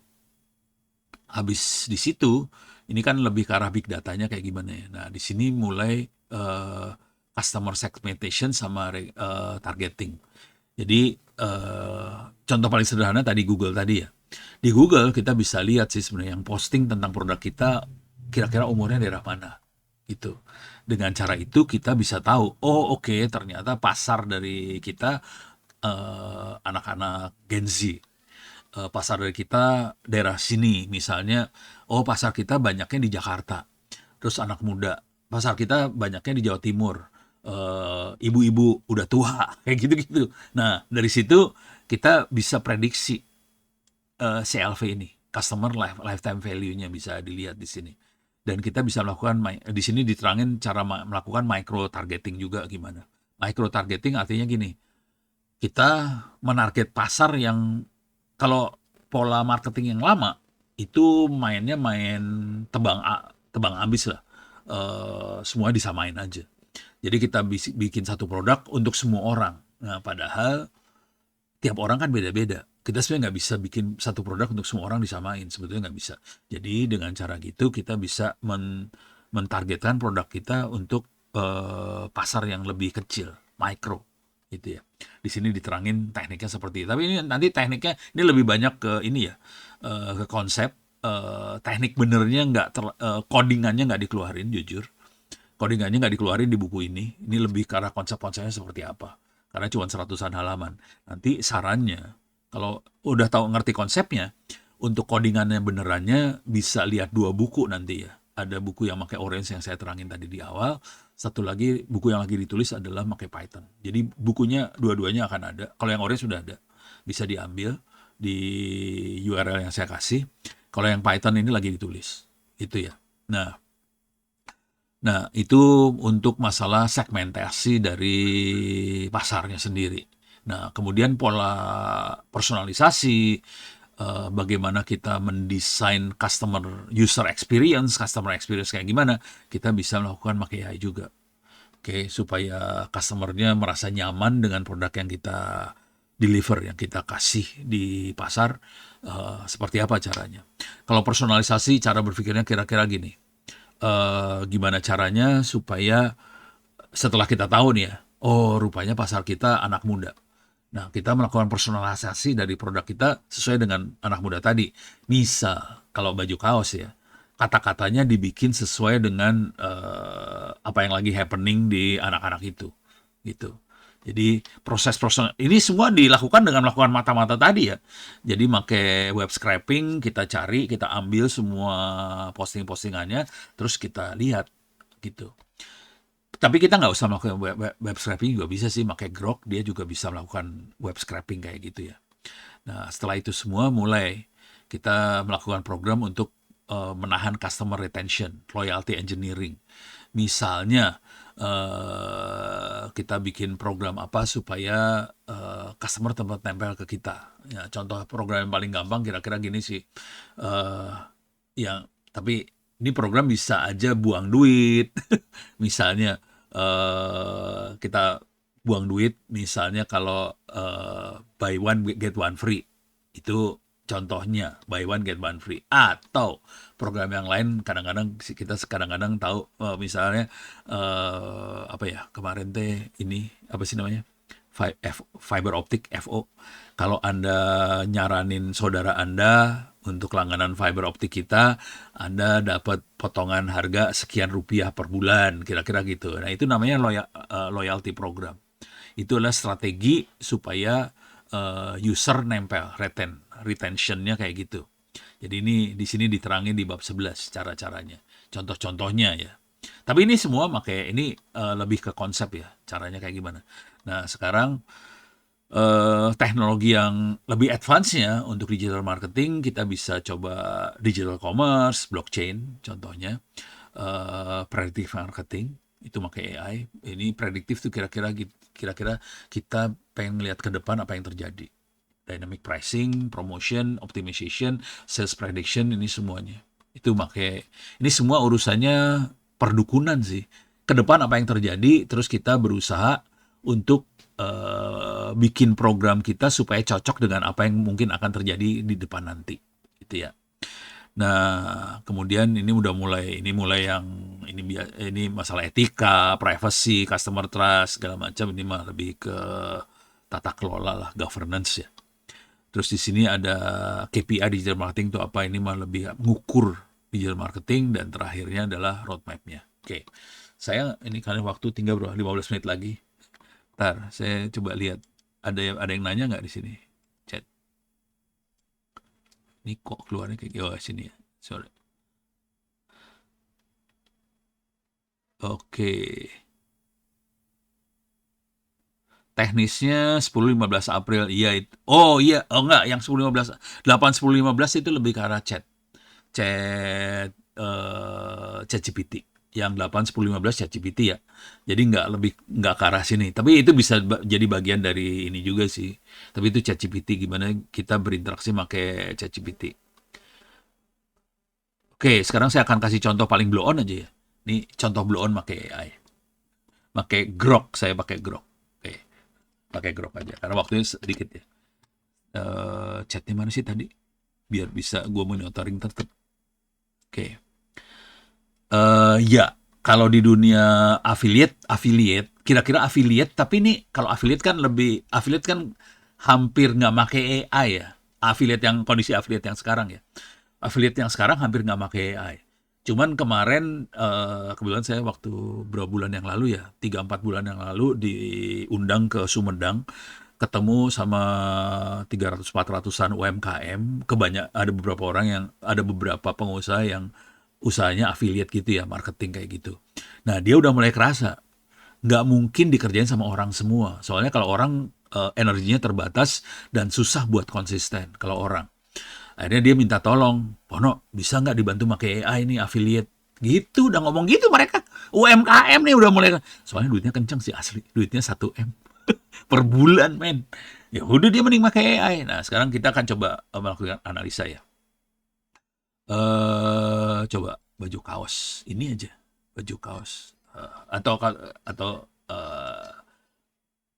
habis di situ ini kan lebih ke arah big datanya kayak gimana ya. Nah, di sini mulai customer segmentation sama targeting. Jadi contoh paling sederhana tadi Google tadi ya. Di Google kita bisa lihat sih sebenarnya yang posting tentang produk kita kira-kira umurnya daerah mana gitu. Dengan cara itu kita bisa tahu, oh oke, ternyata pasar dari kita anak-anak Gen Z. Pasar dari kita daerah sini misalnya, oh pasar kita banyaknya di Jakarta, terus anak muda, pasar kita banyaknya di Jawa Timur, ibu-ibu udah tua kayak gitu-gitu. Nah, dari situ kita bisa prediksi CLV ini, customer lifetime value-nya bisa dilihat di sini. Dan kita bisa melakukan, di sini diterangin cara melakukan micro targeting juga gimana. Micro targeting artinya gini, kita menarget pasar yang, kalau pola marketing yang lama itu mainnya main tebang ambis lah, semua disamain aja. Jadi kita bikin satu produk untuk semua orang. Nah, padahal tiap orang kan beda-beda. Kita sebenarnya nggak bisa bikin satu produk untuk semua orang disamain, sebetulnya nggak bisa. Jadi dengan cara gitu kita bisa mentargetkan produk kita untuk pasar yang lebih kecil, micro. Gitu ya. Di sini diterangin tekniknya seperti itu. Tapi ini nanti tekniknya ini lebih banyak ke ini ya, ke konsep. Teknik benernya codingannya nggak dikeluarin, jujur. Codingannya nggak dikeluarin di buku ini. Ini lebih karena konsep-konsepnya seperti apa. Karena cuma 100-an halaman. Nanti sarannya, kalau udah tahu ngerti konsepnya, untuk codingannya benerannya bisa lihat 2 buku nanti ya. Ada buku yang pakai Orange yang saya terangin tadi di awal. Satu lagi buku yang lagi ditulis adalah pakai Python. Jadi bukunya dua-duanya akan ada. Kalau yang Orange sudah ada, bisa diambil di URL yang saya kasih. Kalau yang Python ini lagi ditulis, itu ya. Nah itu untuk masalah segmentasi dari pasarnya sendiri. Nah kemudian pola personalisasi, bagaimana kita mendesain user experience kayak gimana, kita bisa melakukan pakai AI juga. Oke, supaya customernya merasa nyaman dengan produk yang kita deliver, yang kita kasih di pasar, seperti apa caranya. Kalau personalisasi, cara berpikirnya kira-kira gini, gimana caranya supaya setelah kita tahu nih ya, oh rupanya pasar kita anak muda. Nah, kita melakukan personalisasi dari produk kita sesuai dengan anak muda tadi. Misal, kalau baju kaos ya, kata-katanya dibikin sesuai dengan apa yang lagi happening di anak-anak itu, gitu. Jadi proses-proses ini semua dilakukan dengan melakukan mata-mata tadi ya. Jadi pakai web scraping, kita cari, kita ambil semua posting-postingannya, terus kita lihat gitu. Tapi kita nggak usah melakukan web scraping juga bisa sih, pakai Grok dia juga bisa melakukan web scraping kayak gitu ya. Nah, setelah itu semua mulai kita melakukan program untuk menahan customer retention, loyalty engineering. Misalnya kita bikin program apa supaya customer tempat tempel ke kita. Ya, contoh program yang paling gampang kira-kira gini sih. Eh, yang tapi ini program bisa aja buang duit. Misalnya kita buang duit, misalnya kalau buy one get one free, itu contohnya buy one get one free. Atau program yang lain kadang-kadang kita kadang-kadang tahu misalnya apa ya kemarin teh ini apa sih namanya fiber optic FO. Kalau Anda nyaranin saudara Anda untuk langganan fiber optik kita, Anda dapat potongan harga sekian rupiah per bulan, kira-kira gitu. Nah, itu namanya loyalty program. Itu adalah strategi supaya user nempel, retentionnya kayak gitu. Jadi ini di sini diterangin di bab 11 cara-caranya. Contoh-contohnya ya. Tapi ini semua pakai ini lebih ke konsep ya, caranya kayak gimana. Nah, sekarang teknologi yang lebih advance-nya untuk digital marketing, kita bisa coba digital commerce, blockchain contohnya, predictive marketing, itu pakai AI. Ini prediktif tuh kira-kira kita pengen melihat ke depan apa yang terjadi. Dynamic pricing, promotion, optimization, sales prediction, ini semuanya. Itu ini semua urusannya perdukunan sih. Ke depan apa yang terjadi, terus kita berusaha untuk bikin program kita supaya cocok dengan apa yang mungkin akan terjadi di depan nanti, gitu ya. Nah, kemudian ini mulai yang ini masalah etika, privacy, customer trust segala macam, ini mah lebih ke tata kelola lah, governance ya. Terus di sini ada KPI digital marketing itu apa, ini mah lebih ngukur digital marketing, dan terakhirnya adalah roadmap-nya. Oke. Saya ini karena waktu tinggal 15 menit lagi. Ntar saya coba lihat ada yang nanya nggak di sini chat. Ini kok keluarnya kayak sini ya. Sorry. Oke. Teknisnya 10-15 April. Iya itu. Oh iya, oh enggak, yang 10-15 8-10-15 itu lebih ke arah chat GPT. Yang 8-10-15 chat GPT ya. Jadi nggak ke arah sini. Tapi itu bisa jadi bagian dari ini juga sih. Tapi itu chat GPT, gimana kita berinteraksi pakai chat GPT. Oke, sekarang saya akan kasih contoh paling blow on aja ya. Ini contoh blow on pakai AI. Pakai Grok, saya pakai Grok. Oke, pakai Grok aja. Karena waktunya sedikit ya. Chatnya mana sih tadi? Biar bisa gue monitoring tetap. Oke. Ya, kalau di dunia affiliate, kira-kira affiliate, tapi ini kalau affiliate kan hampir nggak pakai AI ya. Kondisi affiliate yang sekarang ya. Affiliate yang sekarang hampir nggak pakai AI. Cuman kemarin kebetulan saya waktu berapa bulan yang lalu ya, 3-4 bulan yang lalu diundang ke Sumedang, ketemu sama 300-400-an UMKM, ada beberapa pengusaha yang usahanya affiliate gitu ya, marketing kayak gitu. Nah, dia udah mulai kerasa nggak mungkin dikerjain sama orang semua. Soalnya kalau orang energinya terbatas dan susah buat konsisten kalau orang. Akhirnya dia minta tolong, Pono bisa nggak dibantu pakai AI nih affiliate? Gitu, udah ngomong gitu mereka. UMKM nih udah mulai. Soalnya duitnya kenceng sih asli, duitnya 1M per bulan men. Ya udah dia mending pakai AI. Nah sekarang kita akan coba melakukan analisa ya. Coba baju kaos ini aja, baju kaos atau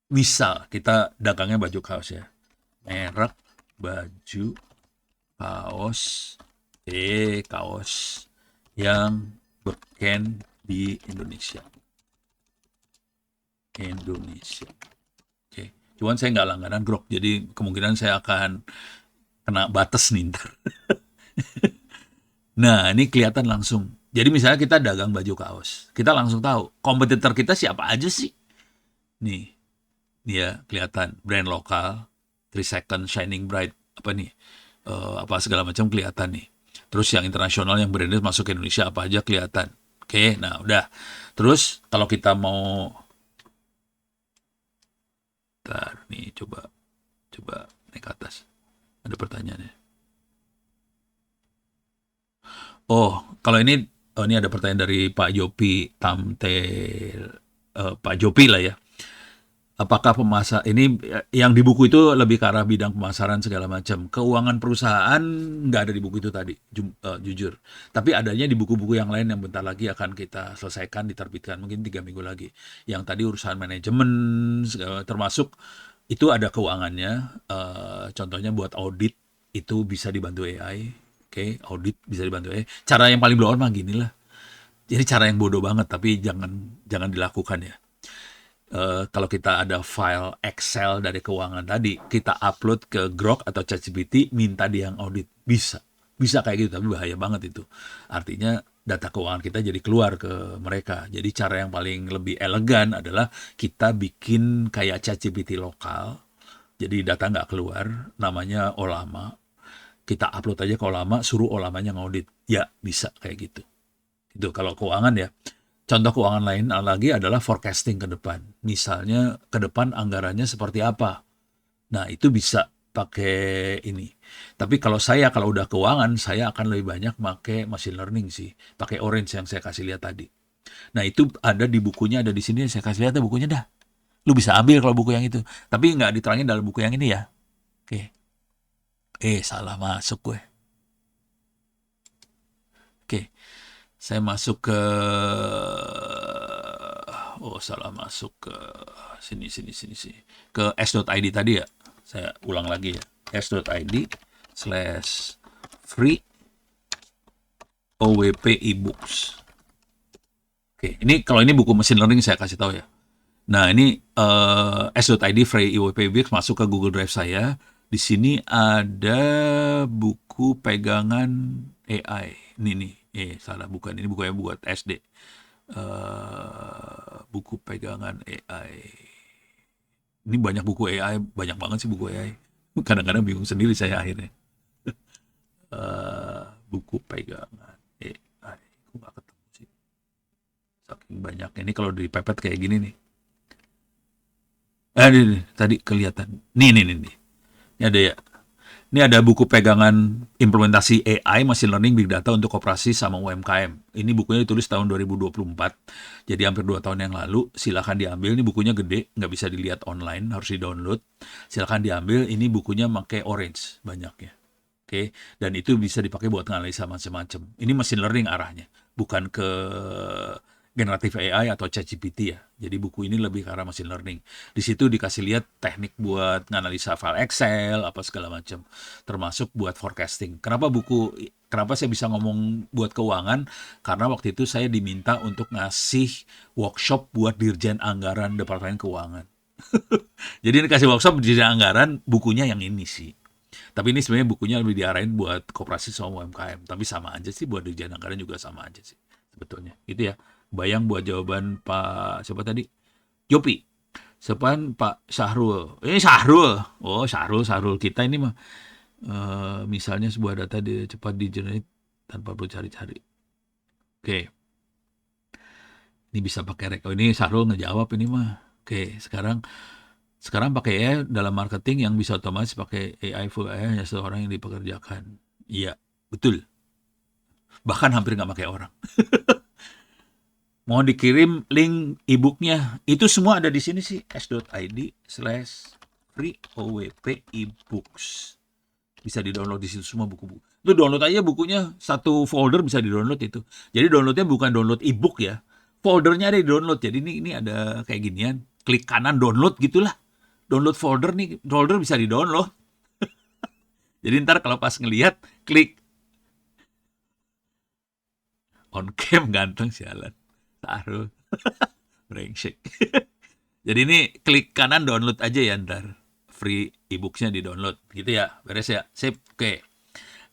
misal kita dagangnya baju kaos ya, merek baju kaos kaos yang beken di Indonesia. Oke, Cuman saya nggak langganan Grok, jadi kemungkinan saya akan kena batas nih ntar. Nah, ini kelihatan langsung. Jadi misalnya kita dagang baju kaos, kita langsung tahu kompetitor kita siapa aja sih. Nih, dia kelihatan brand lokal, 3 second shining bright, apa nih, apa segala macam kelihatan nih. Terus yang internasional yang branded masuk ke Indonesia apa aja kelihatan. Oke, nah udah. Terus kalau kita mau, ntar nih coba coba naik ke atas. Ada pertanyaannya. Oh, kalau ini ada pertanyaan dari Pak Jopi Tamtel, Pak Jopi lah ya. Apakah ini yang di buku itu lebih ke arah bidang pemasaran segala macam. Keuangan perusahaan nggak ada di buku itu tadi, jujur. Tapi adanya di buku-buku yang lain yang bentar lagi akan kita selesaikan, diterbitkan mungkin 3 minggu lagi. Yang tadi urusan manajemen, termasuk itu ada keuangannya. Contohnya buat audit itu bisa dibantu AI. Oke, audit bisa dibantu AI. Cara yang paling blow on mah gini lah. Jadi cara yang bodoh banget, tapi jangan dilakukan ya. Kalau kita ada file Excel dari keuangan tadi, kita upload ke Grok atau ChatGPT, minta dia yang audit. Bisa kayak gitu, tapi bahaya banget itu. Artinya data keuangan kita jadi keluar ke mereka. Jadi cara yang paling lebih elegan adalah kita bikin kayak ChatGPT lokal, jadi data nggak keluar, namanya Olama. Kita upload aja ke Olama, suruh Olamanya ngaudit. Ya, bisa kayak gitu. Itu kalau keuangan ya. Contoh keuangan lain lagi adalah forecasting ke depan. Misalnya ke depan anggarannya seperti apa. Nah, itu bisa pakai ini. Tapi kalau udah keuangan, saya akan lebih banyak pakai machine learning sih. Pakai Orange yang saya kasih lihat tadi. Nah, itu ada di bukunya, ada di sini. Saya kasih lihat bukunya dah. Lu bisa ambil kalau buku yang itu. Tapi nggak diterangin dalam buku yang ini ya. Oke. Salah masuk gue. Oke. Saya masuk ke salah masuk ke sini ke s.id tadi ya. Saya ulang lagi ya. s.id/free OWP ebooks. Oke, ini kalau ini buku machine learning saya kasih tahu ya. Nah, ini s.id free OWP ebooks masuk ke Google Drive saya. Di sini ada buku pegangan AI. Ini nih. Salah bukan. Ini bukunya buat SD. Buku pegangan AI. Ini banyak buku AI, banyak banget sih buku AI. Kadang-kadang bingung sendiri saya akhirnya. Buku pegangan AI. Kok nggak ketemu sih? Saking banyaknya. Ini kalau dipepet kayak gini nih. Ini tadi kelihatan. Nih. Ini ada ya. Ini ada buku pegangan implementasi AI, machine learning, big data untuk koperasi sama UMKM. Ini bukunya ditulis tahun 2024, jadi hampir 2 tahun yang lalu. Silakan diambil, ini bukunya gede, nggak bisa dilihat online, harus di-download. Silakan diambil, ini bukunya pakai Orange banyaknya. Oke, dan itu bisa dipakai buat analisa macam-macam. Ini machine learning arahnya, bukan ke generatif AI atau ChatGPT ya. Jadi buku ini lebih ke arah machine learning. Di situ dikasih lihat teknik buat nganalisa file Excel, apa segala macam. Termasuk buat forecasting. Kenapa saya bisa ngomong buat keuangan? Karena waktu itu saya diminta untuk ngasih workshop buat Dirjen Anggaran Departemen Keuangan. Jadi ini kasih workshop Dirjen Anggaran, bukunya yang ini sih. Tapi ini sebenarnya bukunya lebih diarahin buat koperasi sama UMKM. Tapi sama aja sih, buat Dirjen Anggaran juga sama aja sih sebetulnya. Gitu ya. Bayang buat jawaban Pak siapa tadi? Jopi. Sepan Pak Syahrul. Ini Syahrul. Oh, Syahrul kita ini mah misalnya sebuah data cepat di-generate tanpa perlu cari-cari. Oke. Ini bisa pakai ini Syahrul ngejawab ini mah. Oke, sekarang pakai AI dalam marketing yang bisa otomatis pakai AI full AI hanya seorang yang dipekerjakan. Iya, betul. Bahkan hampir nggak pakai orang. Mau dikirim link e-booknya, itu semua ada di sini sih, s.id/free OWP ebooks. Bisa di-download di situ semua buku-buku. Lu download aja bukunya, satu folder bisa di-download itu. Jadi downloadnya bukan download e-book ya, foldernya ada di-download. Jadi ini ada kayak ginian, klik kanan download gitulah. Download folder nih, folder bisa di-download. Jadi ntar kalau pas ngelihat, klik on cam ganteng sialan. Taruh brengsek. Jadi ini klik kanan download aja ya ntar. Free e-booksnya di download gitu ya. Beres ya. Sip. Oke.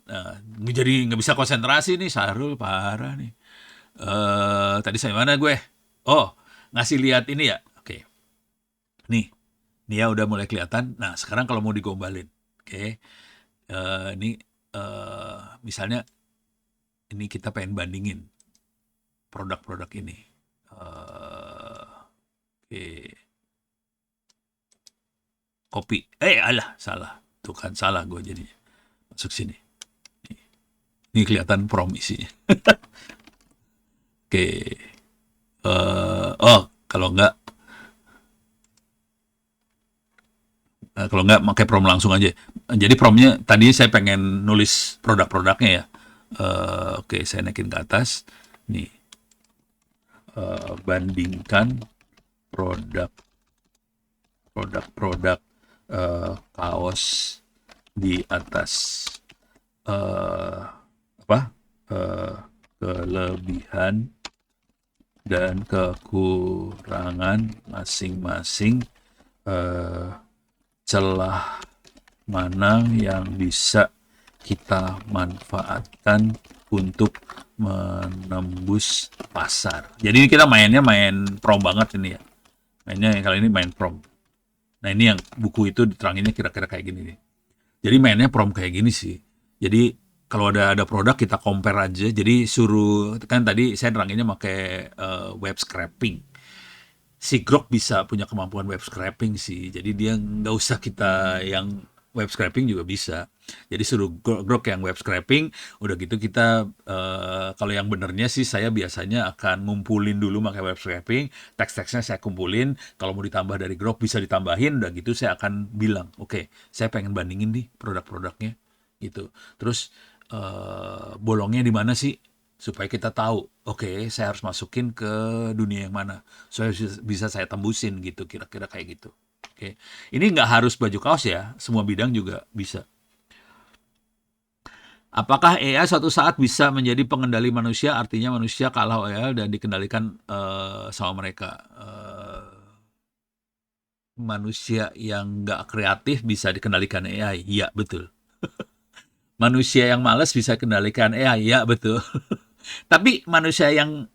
Nah, jadi nggak bisa konsentrasi nih Sarul parah nih. Tadi saya mana gue? Oh, ngasih lihat ini ya. Oke. Nih. Nih ya udah mulai kelihatan. Nah, sekarang kalau mau digombalin. Oke. Ini misalnya ini kita pengen bandingin produk-produk ini. Oke. Kopi. Alah, salah. Tuh kan salah gue jadinya. Masuk sini. Ini kelihatan prom isinya. Oke. Kalau nggak pakai prom langsung aja. Jadi promnya tadi saya pengen nulis produk-produknya ya. Oke, saya naikin ke atas. Nih. Bandingkan produk kaos di atas kelebihan dan kekurangan masing-masing, celah mana yang bisa kita manfaatkan untuk menembus pasar. Jadi ini kita main prom banget ini ya. Mainnya kali ini main prom. Nah ini yang buku itu diteranginnya kira-kira kayak gini nih. Jadi mainnya prom kayak gini sih. Jadi kalau ada produk kita compare aja. Jadi suruh kan tadi saya neranginnya pakai web scraping. Si Grok bisa punya kemampuan web scraping sih. Jadi dia nggak usah kita yang web scraping juga bisa. Jadi suruh Grok yang web scraping, udah gitu kita kalau yang benernya sih saya biasanya akan ngumpulin dulu pakai web scraping, teks-teksnya saya kumpulin, kalau mau ditambah dari Grok bisa ditambahin, udah gitu saya akan bilang, oke, saya pengen bandingin nih produk-produknya gitu. Terus bolongnya di mana sih? Supaya kita tahu, oke, saya harus masukin ke dunia yang mana, supaya bisa saya tembusin gitu, kira-kira kayak gitu. Oke, ini nggak harus baju kaos ya, semua bidang juga bisa. Apakah AI suatu saat bisa menjadi pengendali manusia, artinya manusia kalah AI dan dikendalikan sama mereka? Manusia yang nggak kreatif bisa dikendalikan AI, iya betul. Manusia yang malas bisa kendalikan AI, ya betul. Tapi manusia yang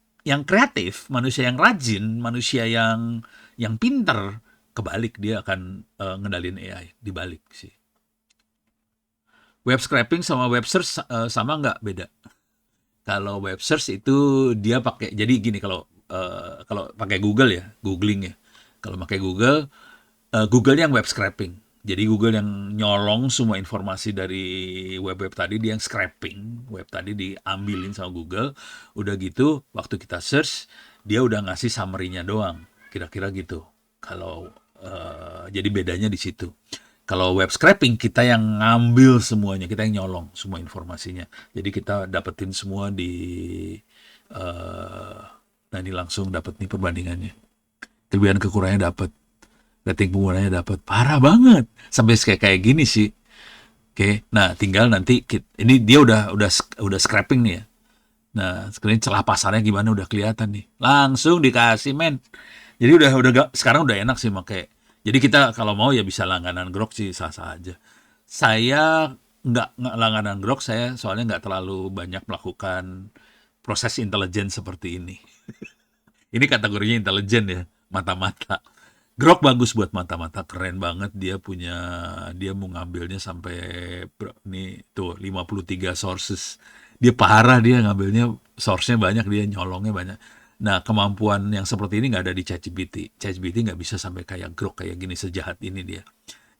kreatif, manusia yang rajin, manusia yang pinter, kebalik dia akan ngendalin AI, dibalik sih. Web scraping sama web search sama nggak? Beda. Kalau web search itu dia pakai, jadi gini kalau pakai Google ya, googling ya. Kalau pakai Google, Google yang web scraping. Jadi Google yang nyolong semua informasi dari web-web tadi, dia yang scraping web tadi diambilin sama Google. Udah gitu, waktu kita search, dia udah ngasih summary-nya doang, kira-kira gitu. Kalau jadi bedanya di situ. Kalau web scraping kita yang ngambil semuanya, kita yang nyolong semua informasinya. Jadi kita dapetin semua nah ini langsung dapet nih perbandingannya. Kelebihan kekurangannya dapet. Rating penggunanya dapat parah banget sampai kayak gini sih. Oke, nah tinggal nanti ini dia udah scraping nih ya. Nah sekarang celah pasarnya gimana udah kelihatan nih, langsung dikasih men. Jadi sekarang udah enak sih pakai. Jadi kita kalau mau ya bisa langganan Grok sih sah-sah aja. Saya nggak langganan Grok, saya soalnya nggak terlalu banyak melakukan proses intelijen seperti ini. Ini kategorinya intelijen ya, mata-mata. Grok bagus buat mata-mata, keren banget dia mau ngambilnya sampai nih tuh 53 sources. Dia parah, dia ngambilnya source-nya banyak, dia nyolongnya banyak. Nah, kemampuan yang seperti ini nggak ada di ChatGPT. ChatGPT nggak bisa sampai kayak Grok kayak gini, sejahat ini dia.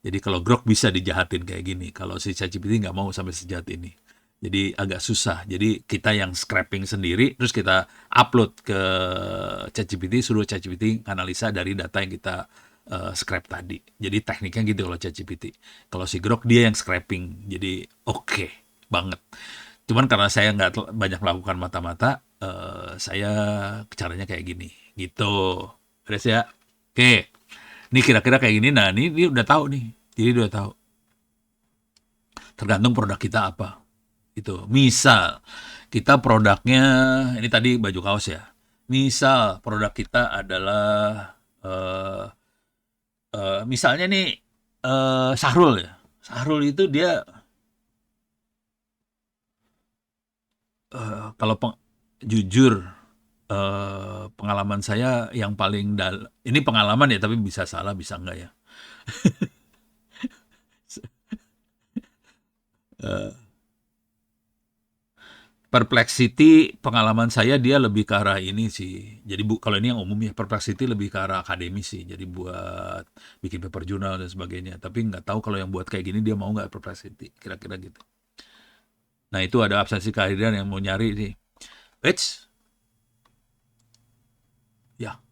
Jadi kalau Grok bisa dijahatin kayak gini, kalau si ChatGPT nggak mau sampai sejahat ini. Jadi agak susah. Jadi kita yang scraping sendiri, terus kita upload ke ChatGPT, suruh ChatGPT analisa dari data yang kita scrap tadi. Jadi tekniknya gitu kalau ChatGPT. Kalau si Grok dia yang scraping, jadi oke banget. Cuman karena saya nggak banyak melakukan mata-mata, saya caranya kayak gini, gitu. Beres ya? Oke. Ini kira-kira kayak gini. Nah, ini dia udah tahu nih. Jadi dia udah tahu. Tergantung produk kita apa. Itu misal kita produknya ini tadi baju kaos ya, misal produk kita adalah Misalnya nih Sahrul ya. Sahrul itu dia kalau jujur pengalaman saya yang paling ini pengalaman ya tapi bisa salah bisa enggak ya. Eh, Perplexity pengalaman saya dia lebih ke arah ini sih. Jadi kalau ini yang umum ya Perplexity lebih ke arah akademis sih. Jadi buat bikin paper jurnal dan sebagainya. Tapi nggak tahu kalau yang buat kayak gini dia mau nggak Perplexity. Kira-kira gitu. Nah itu ada absensi kehadiran yang mau nyari nih. Eits, ya.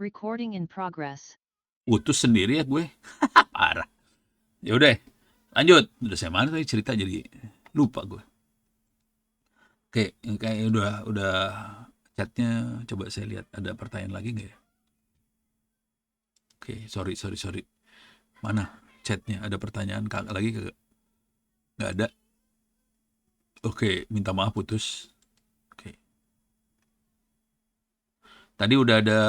Recording in progress. Utus sendiri ya gue. Parah. Ya udah, lanjut. Udah saya mana tadi cerita jadi lupa gue. Oke, kayak udah chatnya coba saya lihat ada pertanyaan lagi nggak ya? Oke, sorry. Mana chatnya? Ada pertanyaan lagi kagak? Nggak ada. Oke, minta maaf putus. Oke. Tadi udah ada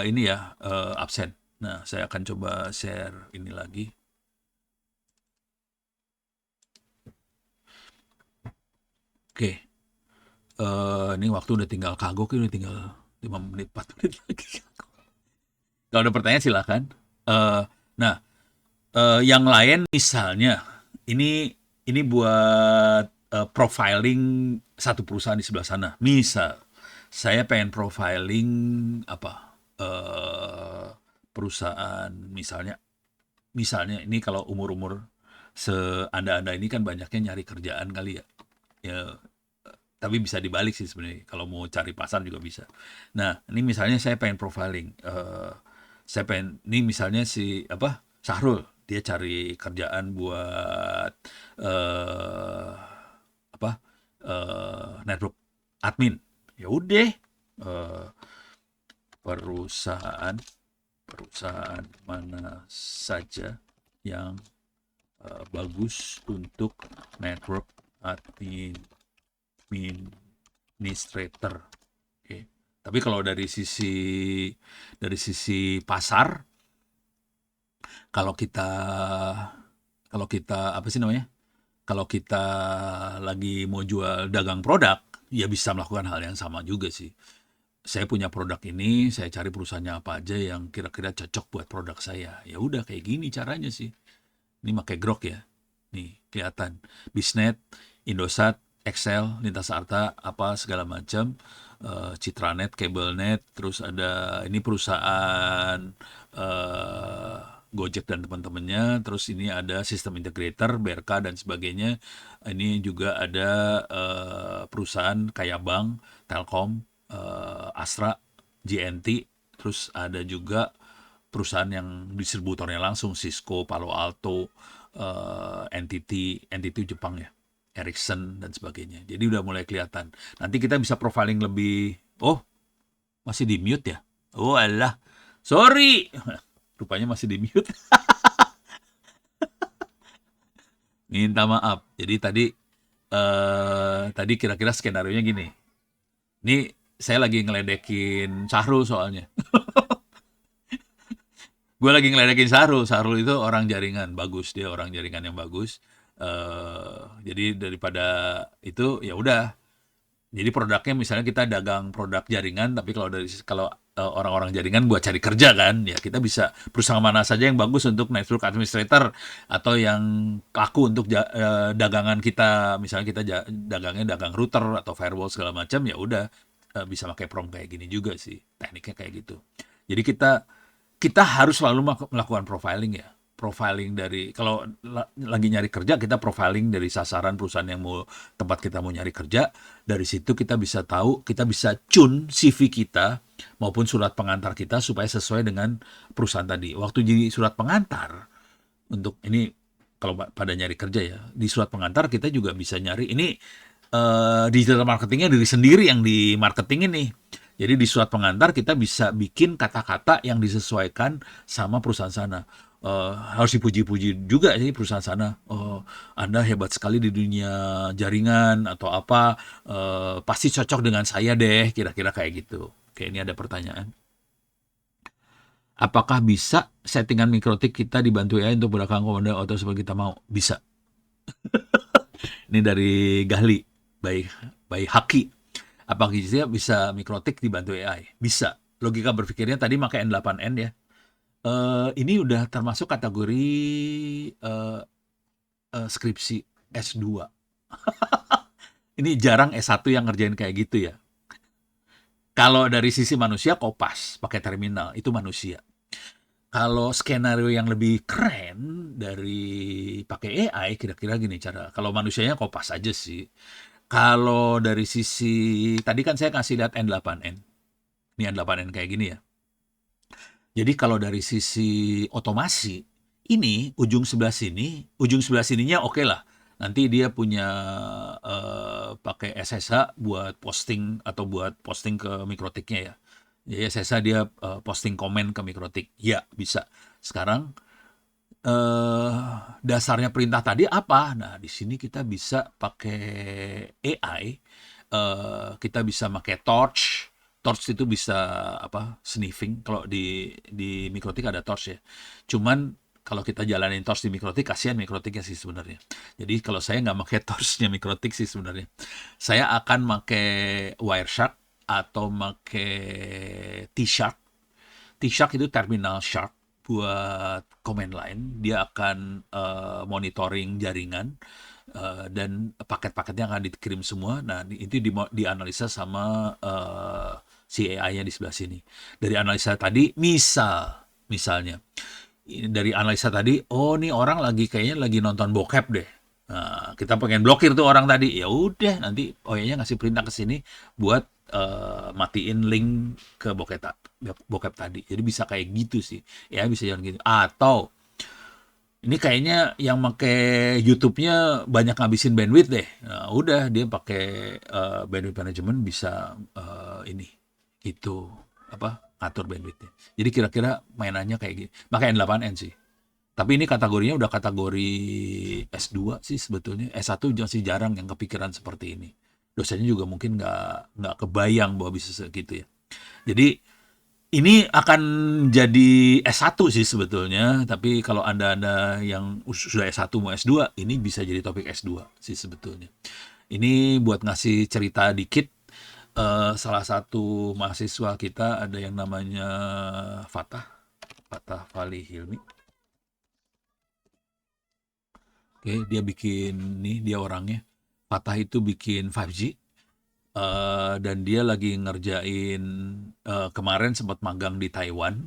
ini ya, absen. Nah, saya akan coba share ini lagi. Oke. Ini waktu udah tinggal kagok, udah tinggal 5 menit, 4 menit lagi. Kalau ada pertanyaan silakan. Nah, yang lain misalnya ini buat profiling satu perusahaan di sebelah sana. Misal saya pengen profiling apa perusahaan misalnya ini kalau umur-umur seanda-anda ini kan banyaknya nyari kerjaan kali ya. Ya, tapi bisa dibalik sih sebenarnya. Kalau mau cari pasar juga bisa. Nah, ini misalnya saya pengen profiling. Ini misalnya si Sahrul, dia cari kerjaan buat apa network admin. Ya udah, perusahaan mana saja yang bagus untuk network administrator. Oke. Tapi kalau dari sisi pasar, kalau kita apa sih namanya? Kalau kita lagi mau jual dagang produk, ya bisa melakukan hal yang sama juga sih. Saya punya produk ini, saya cari perusahaannya apa aja yang kira-kira cocok buat produk saya. Ya udah kayak gini caranya sih. Ini pakai Grok ya. Nih, kelihatan. Bisnet, Indosat, Excel, Lintas Arta, apa segala macam, Citranet, Cablenet, terus ada ini perusahaan Gojek dan teman-temannya, terus ini ada sistem integrator, BRK dan sebagainya. Ini juga ada perusahaan kayak bank, Telkom, Astra, JNT, terus ada juga perusahaan yang distributornya langsung Cisco, Palo Alto, NTT Jepang ya, Ericsson dan sebagainya. Jadi udah mulai kelihatan. Nanti kita bisa profiling lebih. Oh, masih di mute ya? Oh alah, sorry. Rupanya masih di mute. Minta maaf. Jadi tadi kira-kira skenario-nya gini. Ini saya lagi ngeledekin Sahrul soalnya. Gue lagi ngeledekin Sahrul itu orang jaringan bagus, dia orang jaringan yang bagus. Jadi daripada itu ya udah. Jadi produknya misalnya kita dagang produk jaringan, tapi kalau orang-orang jaringan buat cari kerja kan, ya kita bisa perusahaan mana saja yang bagus untuk network administrator atau yang laku untuk dagangan kita, misalnya kita dagangnya dagang router atau firewall segala macam, ya udah bisa pakai prompt kayak gini juga sih, tekniknya kayak gitu. Jadi kita harus selalu melakukan profiling ya. Profiling dari kalau lagi nyari kerja, kita profiling dari sasaran perusahaan yang tempat kita mau nyari kerja. Dari situ kita bisa tahu, kita bisa tune CV kita maupun surat pengantar kita supaya sesuai dengan perusahaan tadi. Waktu jadi surat pengantar, untuk ini kalau pada nyari kerja ya. Di surat pengantar kita juga bisa nyari ini digital marketingnya diri sendiri yang di marketing ini. Jadi di surat pengantar kita bisa bikin kata-kata yang disesuaikan sama perusahaan sana. Harus dipuji-puji juga sih perusahaan sana. Anda hebat sekali di dunia jaringan atau apa. Pasti cocok dengan saya deh, kira-kira kayak gitu. Oke, ini ada pertanyaan. Apakah bisa settingan mikrotik kita dibantu AI untuk belakang komando auto seperti kita mau? Bisa. Ini dari Gahli, by Haki. Apakah bisa mikrotik dibantu AI? Bisa. Logika berpikirnya tadi pakai N8N ya. Ini udah termasuk kategori skripsi S2. Ini jarang S1 yang ngerjain kayak gitu ya. Kalau dari sisi manusia, Kopas pakai terminal, itu manusia. Kalau skenario yang lebih keren dari pakai AI, kira-kira gini cara. Kalau manusianya Kopas aja sih. Kalau dari sisi, tadi kan saya kasih lihat N8N. Ini N8N kayak gini ya. Jadi kalau dari sisi otomasi, ini ujung sebelah sininya oke lah. Nanti dia punya pakai SSH buat posting atau buat posting ke mikrotiknya ya. Jadi SSH dia posting komen ke mikrotik. Ya, bisa. Sekarang dasarnya perintah tadi apa? Nah, di sini kita bisa pakai AI. Kita bisa pakai torch. Torch itu bisa apa? Sniffing. Kalau di mikrotik ada torch ya. Cuman kalau kita jalanin torch di mikrotik, kasihan mikrotiknya sih sebenarnya. Jadi kalau saya nggak pakai torchnya mikrotik sih sebenarnya. Saya akan pakai Wireshark atau pakai T-Shark. T-Shark itu terminal Shark buat command line. Dia akan monitoring jaringan dan paket-paketnya akan dikirim semua. Nah, itu dianalisa sama si AI-nya di sebelah sini. Dari analisa tadi, misalnya dari analisa tadi, oh nih orang kayaknya lagi nonton bokep deh. Nah, kita pengen blokir tuh orang tadi. Ya udah, nanti OE-nya ngasih perintah ke sini buat matiin link ke bokep tadi. Jadi bisa kayak gitu sih. Ya bisa jalan gitu. Atau ini kayaknya yang pakai YouTube-nya banyak ngabisin bandwidth deh. Nah, udah dia pakai bandwidth management bisa ini gitu apa ngatur bandwidthnya. Jadi kira-kira mainannya kayak gitu. Pakai N8N sih. Tapi ini kategorinya udah kategori S2 sih sebetulnya. S1 masih jarang yang kepikiran seperti ini. Dosennya juga mungkin nggak kebayang bahwa bisa segitu ya. Jadi ini akan jadi S1 sih sebetulnya. Tapi kalau Anda yang sudah S1 mau S2, ini bisa jadi topik S2 sih sebetulnya. Ini buat ngasih cerita dikit. Salah satu mahasiswa kita ada yang namanya Fatah Fali Hilmi. Oke, dia bikin nih, dia orangnya Fatah itu bikin 5G dan dia lagi ngerjain kemarin sempat magang di Taiwan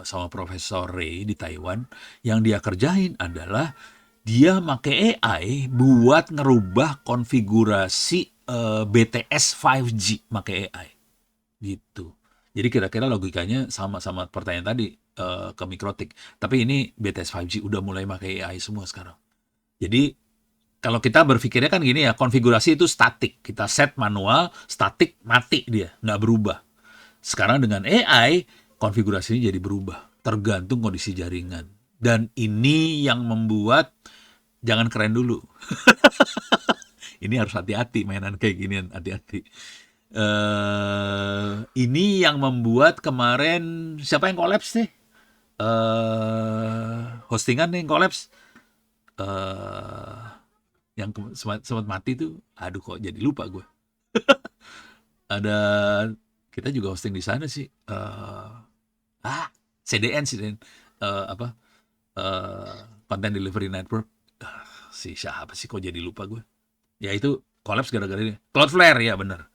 sama Profesor Ray di Taiwan. Yang dia kerjain adalah dia pakai AI buat ngerubah konfigurasi BTS 5G pakai AI gitu. Jadi kira-kira logikanya sama pertanyaan tadi ke mikrotik. Tapi ini BTS 5G udah mulai pakai AI semua sekarang. Jadi kalau kita berpikirnya kan gini ya, konfigurasi itu statik. Kita set manual, statik, mati dia, nggak berubah. Sekarang dengan AI, konfigurasinya jadi berubah. Tergantung kondisi jaringan. Dan ini yang membuat jangan keren dulu. Ini harus hati-hati mainan kayak ginian, hati-hati. Ini yang membuat kemarin siapa yang kolaps nih? Hostingan nih yang kolaps. Yang sempat mati tuh, aduh kok jadi lupa gue. Ada kita juga hosting di sana sih. CDN apa? Content Delivery Network. Si siapa sih kok jadi lupa gue? Ya itu collapse gara-gara ini. Cloudflare ya bener.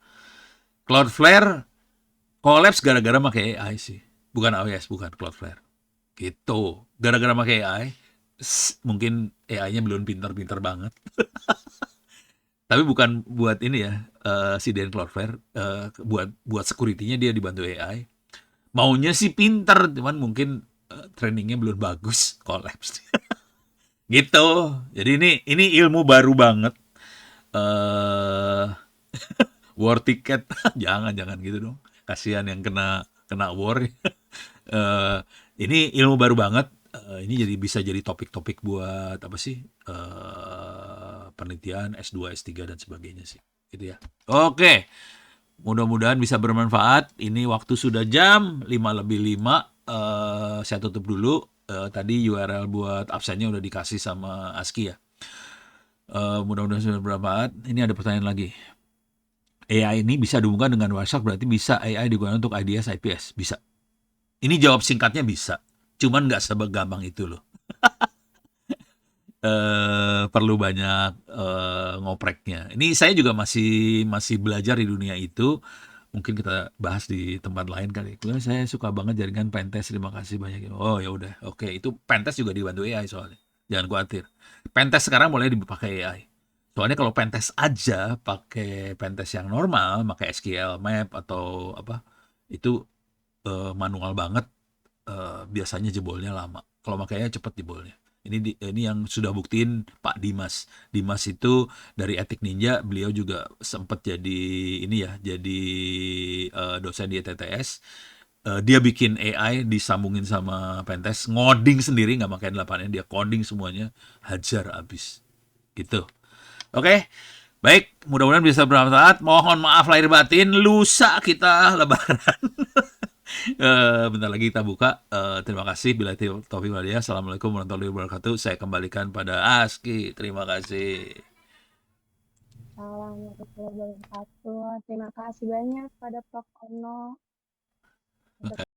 Cloudflare collapse gara-gara pakai AI sih. Bukan AWS, bukan Cloudflare. Gitu. Gara-gara pakai AI, mungkin AI-nya belum pintar-pintar banget. Tapi bukan buat ini ya, si Dan Cloudflare, buat security-nya dia dibantu AI. Maunya sih pintar, cuman mungkin trainingnya belum bagus, collapse. Gitu. Jadi ini ilmu baru banget. Eh war ticket jangan gitu dong. Kasihan yang kena war. Eh ini ilmu baru banget. Ini bisa jadi topik-topik buat apa sih? Penelitian S2, S3 dan sebagainya sih. Gitu ya. Oke. Mudah-mudahan bisa bermanfaat. Ini waktu sudah jam 5:05. Saya tutup dulu. Tadi URL buat absennya udah dikasih sama Aski ya. Mudah-mudahan sudah bermanfaat. Ini ada pertanyaan lagi. AI ini bisa dihubungkan dengan WhatsApp, berarti bisa AI digunakan untuk IDS, IPS? Bisa. Ini jawab singkatnya bisa. Cuman nggak segampang itu loh. Perlu banyak ngopreknya. Ini saya juga masih belajar di dunia itu. Mungkin kita bahas di tempat lain kali. Saya suka banget jaringan Pentest. Terima kasih banyak. Oh ya udah, oke. Itu Pentest juga dibantu AI soalnya. Jangan khawatir. Pentest sekarang boleh dipakai AI. Soalnya kalau Pentest aja pakai Pentest yang normal, pakai SQL Map atau apa, itu manual banget. Biasanya jebolnya lama. Kalau makanya cepet jebolnya. Ini yang sudah buktiin Pak Dimas. Dimas itu dari Etik Ninja, beliau juga sempat jadi ini ya, jadi dosen di ETTS. Dia bikin AI disambungin sama Pentest, ngoding sendiri nggak pakai 8-nya, dia coding semuanya, hajar abis. Gitu. Oke. Baik, mudah-mudahan bisa bermanfaat. Mohon maaf lahir batin, lusa kita lebaran. Bentar lagi kita buka. Terima kasih. Bila taufiq walhidayah. Assalamualaikum warahmatullahi wabarakatuh. Saya kembalikan pada Aski. Terima kasih. Salam warahmatullahi wabarakatuh. Terima kasih banyak pada Prof. Ono.